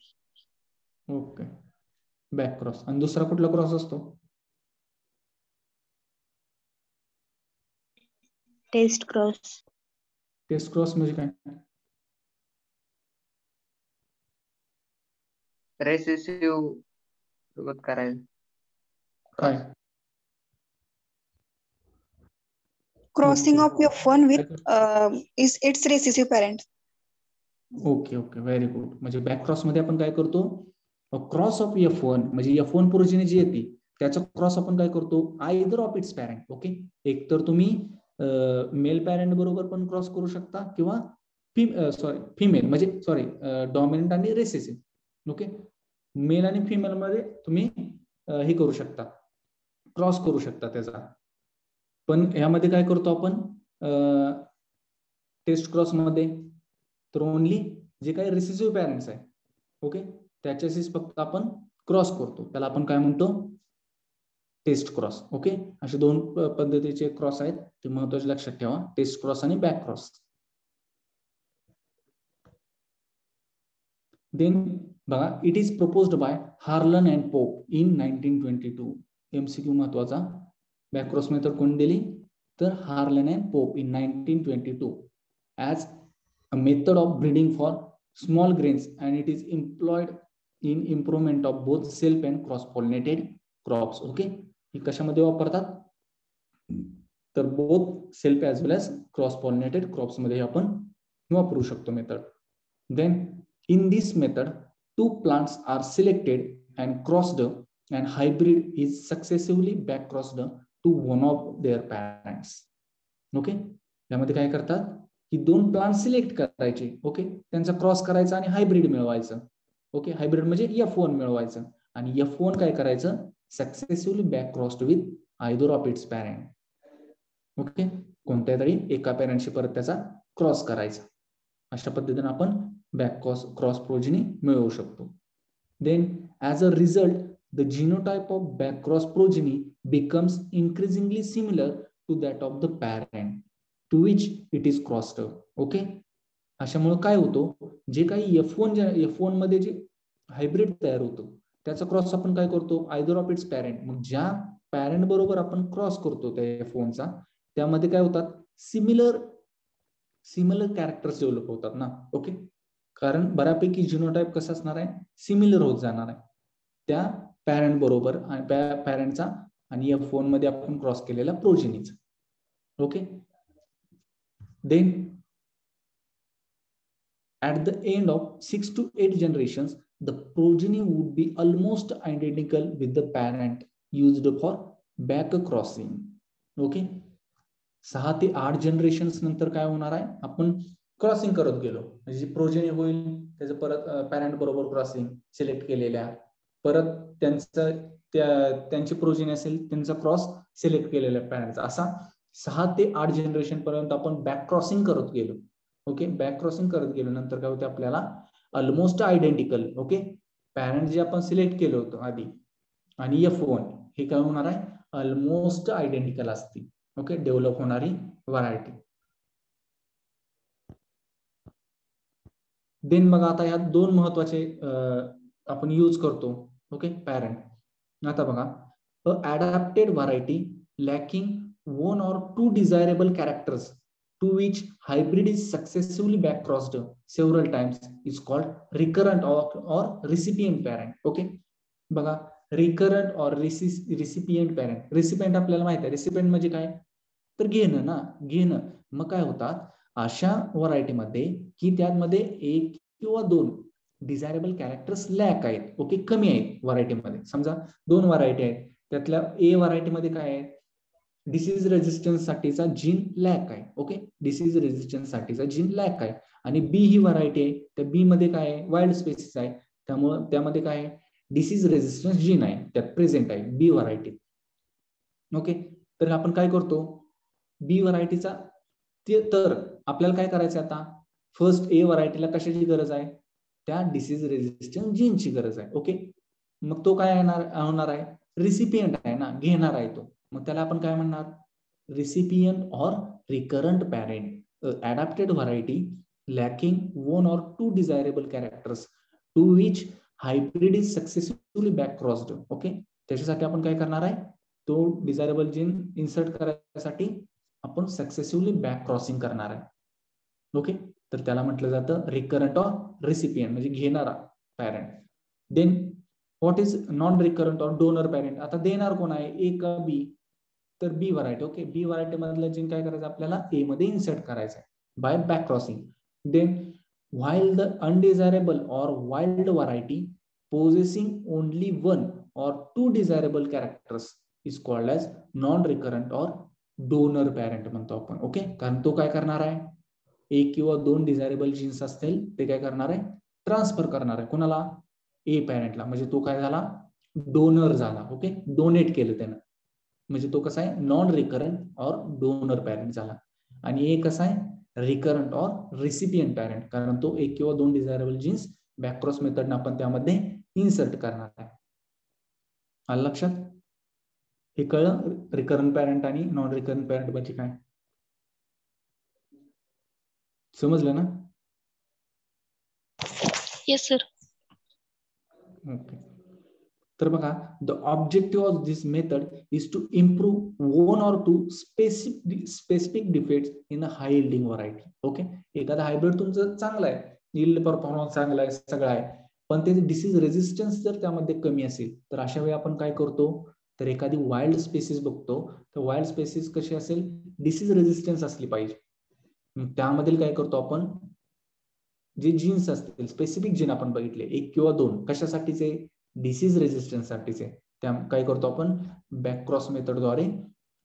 Okay, back cross. आणि दुसरा कुठला क्रॉस असतो? Taste cross. टेस्ट क्रॉस म्हणजे काय? Recessive सोबत करायचं. काय? Crossing Okay. of F1 with is its recessive parent. Okay okay, very good. म्हणजे बॅक क्रॉस मध्ये आपण काय करतो? क्रॉस ऑफ F1 म्हणजे F1 प्रोजेनी जी येते त्याचा क्रॉस आपण काय करतो? Either of its parent. Okay, एक तर तुम्ही मेल पॅरेंट बरोबर पण क्रॉस करू शकता किंवा फिमेल म्हणजे डॉमिनंट आणि रेसेसिव्ह. ओके, मेल आणि फिमेल मध्ये तुम्ही हे करू शकता, क्रॉस करू शकता त्याचा. पण ह्यामध्ये काय करतो आपण टेस्ट क्रॉस मध्ये? तर ओनली जे काही रिसेसिव्ह पॅरेंट्स आहे, ओके, त्याच्याशीच फक्त आपण क्रॉस करतो, त्याला आपण काय म्हणतो? Taste cross. ओके, असे दोन पद्धतीचे क्रॉस आहेत, ते महत्त्वाचे लक्षात ठेवा, टेस्ट क्रॉस आणि बॅक क्रॉस. देन बघा, it is proposed by Harlan and pope in 1922. MCQ महत्वाचा. बॅक क्रॉस मेथड कोणी दिली? तर Harlan and pope in 1922 as a method of breeding for small grains, and it is employed in improvement of both self and cross pollinated crops. Okay, ही कशामध्ये वापरतात? तर both self as well as cross pollinated crops मध्ये आपण वापरू शकतो method. Then in this method 2 plants are selected and crossed, and hybrid is successively back crossed to one of their parents. Okay, यामध्ये काय करतात की 2 प्लांट सिलेक्ट करायचे. Okay, त्यांचा क्रॉस करायचा आणि हायब्रिड मिळवायचं. ओके, हायब्रिड म्हणजे F1 मिळवायचं आणि F1 काय करायचं? Successfully back crossed with either of its parent. Okay, कोणत्या तरी एका पॅरेंटशी परत त्याचा क्रॉस करायचा. अशा पद्धतीने आपण बॅक क्रॉस प्रोजेनी मिळवू शकतो. Then as a result the genotype of back cross progeny becomes increasingly similar to that of the parent to which it is crossed. Okay, अशामुळे काय होतं? जे काही F1 मध्ये जे हायब्रिड तयार होतं त्याचा क्रॉस आपण काय करतो? Either of its parent. मग ज्या पॅरेंट बरोबर आपण क्रॉस करतो त्या F1चा, त्यामध्ये काय होतात? सिमिलर कॅरेक्टर्स डेव्हलप होतात ना. ओके, कारण बऱ्यापैकी जिनोटाइप कसं असणार आहे? सिमिलर होत जाणार आहे त्या पॅरेंट बरोबर आणि पॅरेंटचा आणि F1 मध्ये आपण क्रॉस केलेला प्रोजेनीचा. Okay, then at the end of 6 to 8 generations the progeny would be almost identical with the parent used for back crossing. Okay, 6 ते 8 जनरेशन्स नंतर काय होणार आहे? आपण क्रॉसिंग करत गेलो म्हणजे प्रोजेनी होईल त्याचं परत पॅरेंट बरोबर क्रॉसिंग सिलेक्ट केलेल्या, परत त्यांची प्रोजेनी असेल त्यांचा क्रॉस सिलेक्ट केलेल्या पॅरेंटचा, असा 6 ते 8 जनरेशन पर्यंत आपण बॅक क्रॉसिंग करत गेलो. ओके, बॅक क्रॉसिंग करत गेलो नंतर काय होते? आपल्याला ऑलमोस्ट आयडेंटिकल, ओके, पॅरेंट जे आपण सिलेक्ट केलं होतं आधी आणि F1 हे काय होणार आहे? ऑलमोस्ट आयडेंटिकल असतील. ओके, डेव्हलप होणारी व्हरायटी. देन बघा, आता ह्या 2 महत्वाचे आपण यूज करतो. Okay, parent. आता बघा, adapted variety lacking 1 or 2 desirable characters to which hybrid is successfully back crossed several times is called recurrent or recipient parent. Okay, बघा, recurrent or recipient parent. recipient आपल्याला माहित आहे, recipient म्हणजे काय? तर घेणं ना, घेणं. मग काय होतात अशा व्हरायटीमध्ये की त्यामध्ये 1 किंवा 2 डिझायरेबल कॅरेक्टर्स लॅक आहेत. ओके, कमी आहेत व्हरायटीमध्ये. समजा 2 व्हरायटी आहेत, त्यातल्या ए व्हरायटीमध्ये काय आहे? डिसीज रेजिस्टन्स साठीचा जीन लॅक आहे. ओके, डिसीज रेजिस्टन्स साठीचा जीन लॅक आहे. आणि बी ही व्हरायटी आहे, त्या बी मध्ये काय आहे? वाईल्ड स्पेसिस आहे, त्यामुळे त्यामध्ये काय आहे? डिसीज रेजिस्टन्स जीन आहे, त्यात प्रेझेंट आहे बी व्हरायटी. ओके, तर आपण काय करतो? बी व्हरायटीचा तर आपल्याला काय करायचं आता? फर्स्ट ए व्हरायटीला कशाची गरज आहे? त्या डिसीज रेजिस्टन्स जीनची गरज आहे. ओके, मग तो काय होणार आहे, रिसिपियंट आहे ना, घेणार आहे तो. मग त्याला आपण काय म्हणणार, recipient or recurrent parent adapted variety lacking one or two desirable characters to which hybrid is successfully back crossed. Okay, त्याच्यासाठी आपण काय करणार आहे, तो डिझायरेबल जीन इन्सर्ट करायसाठी आपण सक्सेसिव्हली बॅक क्रॉसिंग करणार आहे. ओके, तर त्याला म्हटलं जातं रिकरंट ऑर रिसिपियंट, म्हणजे घेणारा parent. Then what is non recurrent or donor parent. आता देणार कोण आहे, ए का बी, तर बी व्हरायटी. ओके, बी व्हरायटी मधलं जीन काय करायचं आपल्याला, ए मध्ये इन्सर्ट करायचं आहे by back crossing. Then while the undesirable or wild variety possessing only one or two desirable characters is called as non-recurrent or donor parent म्हणतो आपण. ओके, कारण तो काय करणार आहे, एक किंवा दोन डिझायरेबल जीन्स असतील ते काय करणार आहे, ट्रान्सफर करणार आहे कोणाला, ए पॅरेंटला. म्हणजे तो काय झाला, डोनर झाला. ओके, डोनेट केलं त्यानं, म्हणजे तो कसा आहे, non recurrent or donor parent झाला. आणि ए कसा आहे, रिकरंट ऑर रिसिपियंट पॅरेंट, कारण तो एक किंवा दोन डिझायरेबल जीन्स बॅकक्रॉस मेथड आपण त्यामध्ये इन्सर्ट करणार आहे. आलं लक्षात, हे कळलं रिकरंट पॅरेंट आणि नॉन रिकरंट पॅरेंट म्हणजे काय, समजलं ना. Yes sir. ओके, तर बघा, the objective of this method is to improve one or two specific defects in a high yielding variety. Okay, एखादा हायब्रिड तुमचं चांगलं आहे, यील्ड परफॉर्मन्स चांगला आहे, सगळं आहे, पण त्याचे डिसीज रेजिस्टन्स जर त्यामध्ये कमी असेल तर अशा वेळी आपण काय करतो, तर एखादी वाईल्ड स्पेसिस बघतो. तर वाईल्ड स्पेसिस कशी असेल, डिसीज रेजिस्टन्स असली पाहिजे. त्यामधील काय करतो आपण, जे जीन्स असतील स्पेसिफिक जीन आपण बघितले, एक किंवा दोन, कशासाठीचे, डिसीज रेजिस्टन्स साठीचे, त्या काय करतो आपण, बॅकक्रॉस मेथडद्वारे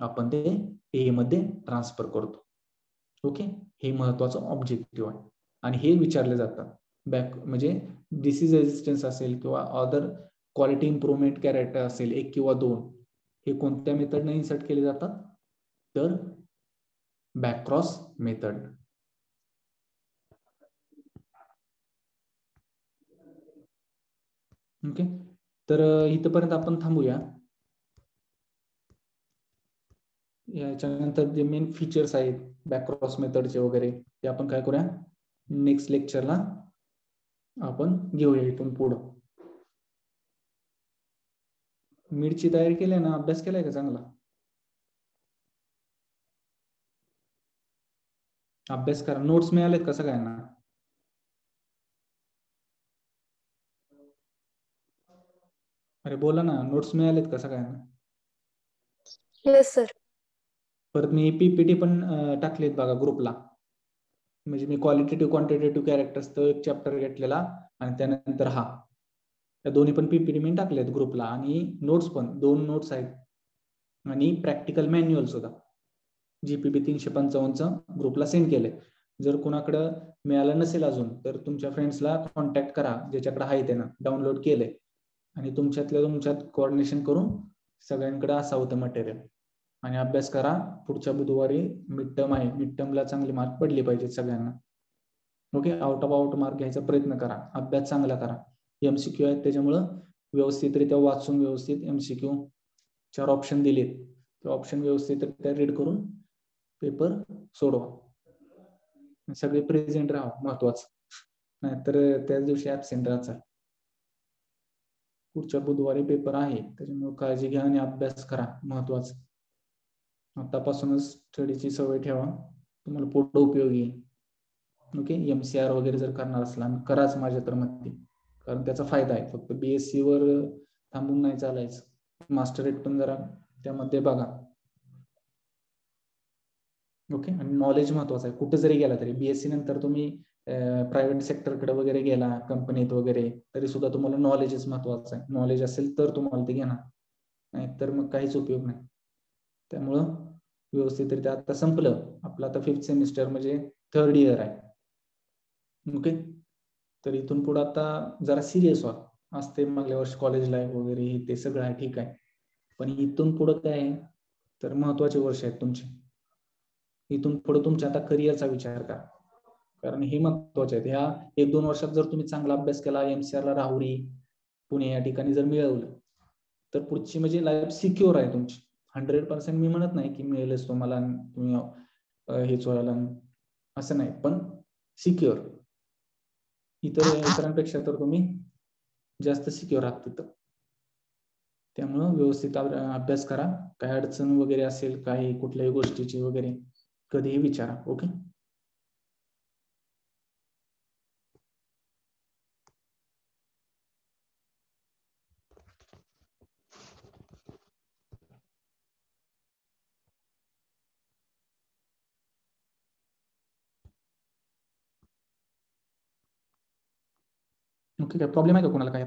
आपण ते ए मध्ये ट्रान्सफर करतो. ओके, हे महत्वाचं ऑब्जेक्टिव्ह आहे. आणि हे विचारले जातात बॅक, म्हणजे डिसीज रेजिस्टन्स असेल किंवा अदर क्वालिटी इम्प्रुव्हमेंट कॅरेक्टर असेल एक किंवा दोन, हे कोणत्या मेथडने इन्सर्ट केले जातात, तर बॅकक्रॉस मेथड. ओके, तर इथपर्यंत आपण थांबूया. याच्यानंतर जे मेन फीचर्स आहेत बॅकक्रॉस मेथडचे वगैरे, ते आपण काय करूया, नेक्स्ट लेक्चरला आपण घेऊया इथून पुढं. मिडची तयारी केली ना, अभ्यास केलाय का चांगला, अभ्यास करा. नोट्स मिळालेत का सगळ्यांना, अरे बोला ना, नोट्स मिळालेत का सगळ्यांना. Yes sir. परत मी पीपीटी पण टाकलेत बघा ग्रुपला, म्हणजे मी क्वालिटेटिव्ह क्वांटिटेटिव्ह कॅरेक्टर्स तो एक चॅप्टर घेतलेला आणि त्यानंतर हा, या दोन्ही पण पीपीटी मी टाकलेत ग्रुपला. आणि नोट्स पण 2 नोट्स आहेत आणि प्रॅक्टिकल मॅन्युअल सुद्धा GPP 355 ग्रुपला सेंड केले. जर कुणाकडं मिळालं नसेल अजून तर तुमच्या फ्रेंड्सला कॉन्टॅक्ट करा, ज्याच्याकडे आहे त्यानं डाउनलोड केलंय, आणि तुमच्यात कोऑर्डिनेशन करून सगळ्यांकडे असावं मटेरियल. आणि अभ्यास करा, पुढच्या बुधवारी मिड टर्म आहे, मिड टर्मला चांगले मार्क पडले पाहिजेत सगळ्यांना. ओके, आउट मार्क घ्यायचा प्रयत्न करा, अभ्यास चांगला करा. MCQ आहेत त्याच्यामुळं व्यवस्थितरित्या वाचून, व्यवस्थित MCQ 4 ऑप्शन दिलेत, ते ऑप्शन व्यवस्थितरित्या रीड करून पेपर सोडवा. सगळे प्रेझेंट राहा, महत्वाचं, नाहीतर त्याच दिवशी ऍबसेंट राहा. पुढच्या बुधवारी पेपर आहे, त्याच्यामुळे काळजी घ्या आणि अभ्यास करा, महत्वाचं. आतापासूनच स्टडीची सवय ठेवा, तुम्हाला पुढे उपयोगी. ओके, MCR वगैरे जर करणार असला कराच माझ्या तर मते, कारण त्याचा फायदा आहे. फक्त BSc वर थांबून नाही चालायचं, मास्टरेट पण जरा त्यामध्ये बघा. ओके, आणि नॉलेज महत्वाचं आहे. कुठे जरी गेला तरी BSc नंतर तुम्ही प्रायव्हेट सेक्टरकडे वगैरे गेला, कंपनीत वगैरे, तरी सुद्धा तुम्हाला नॉलेजच महत्वाचं आहे. नॉलेज असेल तर तुम्हाला ते घेणार, नाही तर मग काहीच उपयोग नाही. त्यामुळं व्यवस्थितरित्या, आता संपलं आपलं, आता 5th सेमिस्टर म्हणजे 3rd इयर आहे. ओके, तर इथून पुढे आता जरा सिरियस व्हा. असते मागल्या वर्षी कॉलेज लाईफ वगैरे ते सगळं आहे, ठीक आहे, पण इथून पुढे काय आहे, तर महत्वाचे वर्ष आहेत तुमचे. इथून पुढे तुमच्या आता करिअरचा विचार करा. कारण हे महत्वाचे आहेत. ह्या 1-2 वर्षात जर तुम्ही चांगला अभ्यास केला, MCR ला राहुरी, पुणे या ठिकाणी जर मिळवलं, तर पुढची म्हणजे लाईफ सिक्युअर आहे तुमची. 100% मी म्हणत नाही की मिळेलच तुम्हाला, तुम्ही हेच व्हायला, असं नाही, पण सिक्युअर. इतरांपेक्षा तर तुम्ही जास्त सिक्युअर आहात तिथं. त्यामुळं व्यवस्थित अभ्यास करा. काय अडचण वगैरे असेल, काही कुठल्याही गोष्टीची वगैरे, कधीही विचारा. ओके. ओके, काय प्रॉब्लेम आहे का कोणाला काय?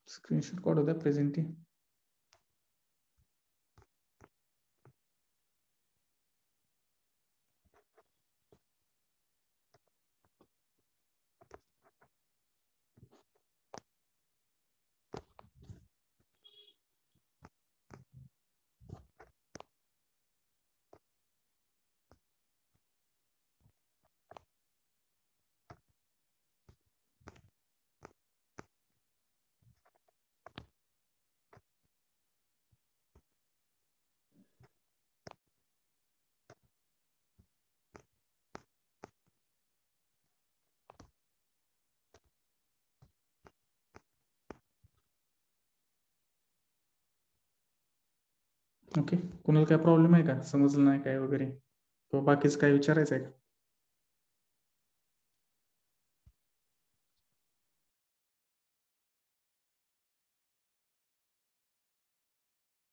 स्क्रीनशॉट काढू द्या प्रेझेंटी. ओके, कोणाला काय प्रॉब्लेम आहे का? समजलं नाही काय वगैरे, किंवा बाकीच काय विचारायचं आहे का?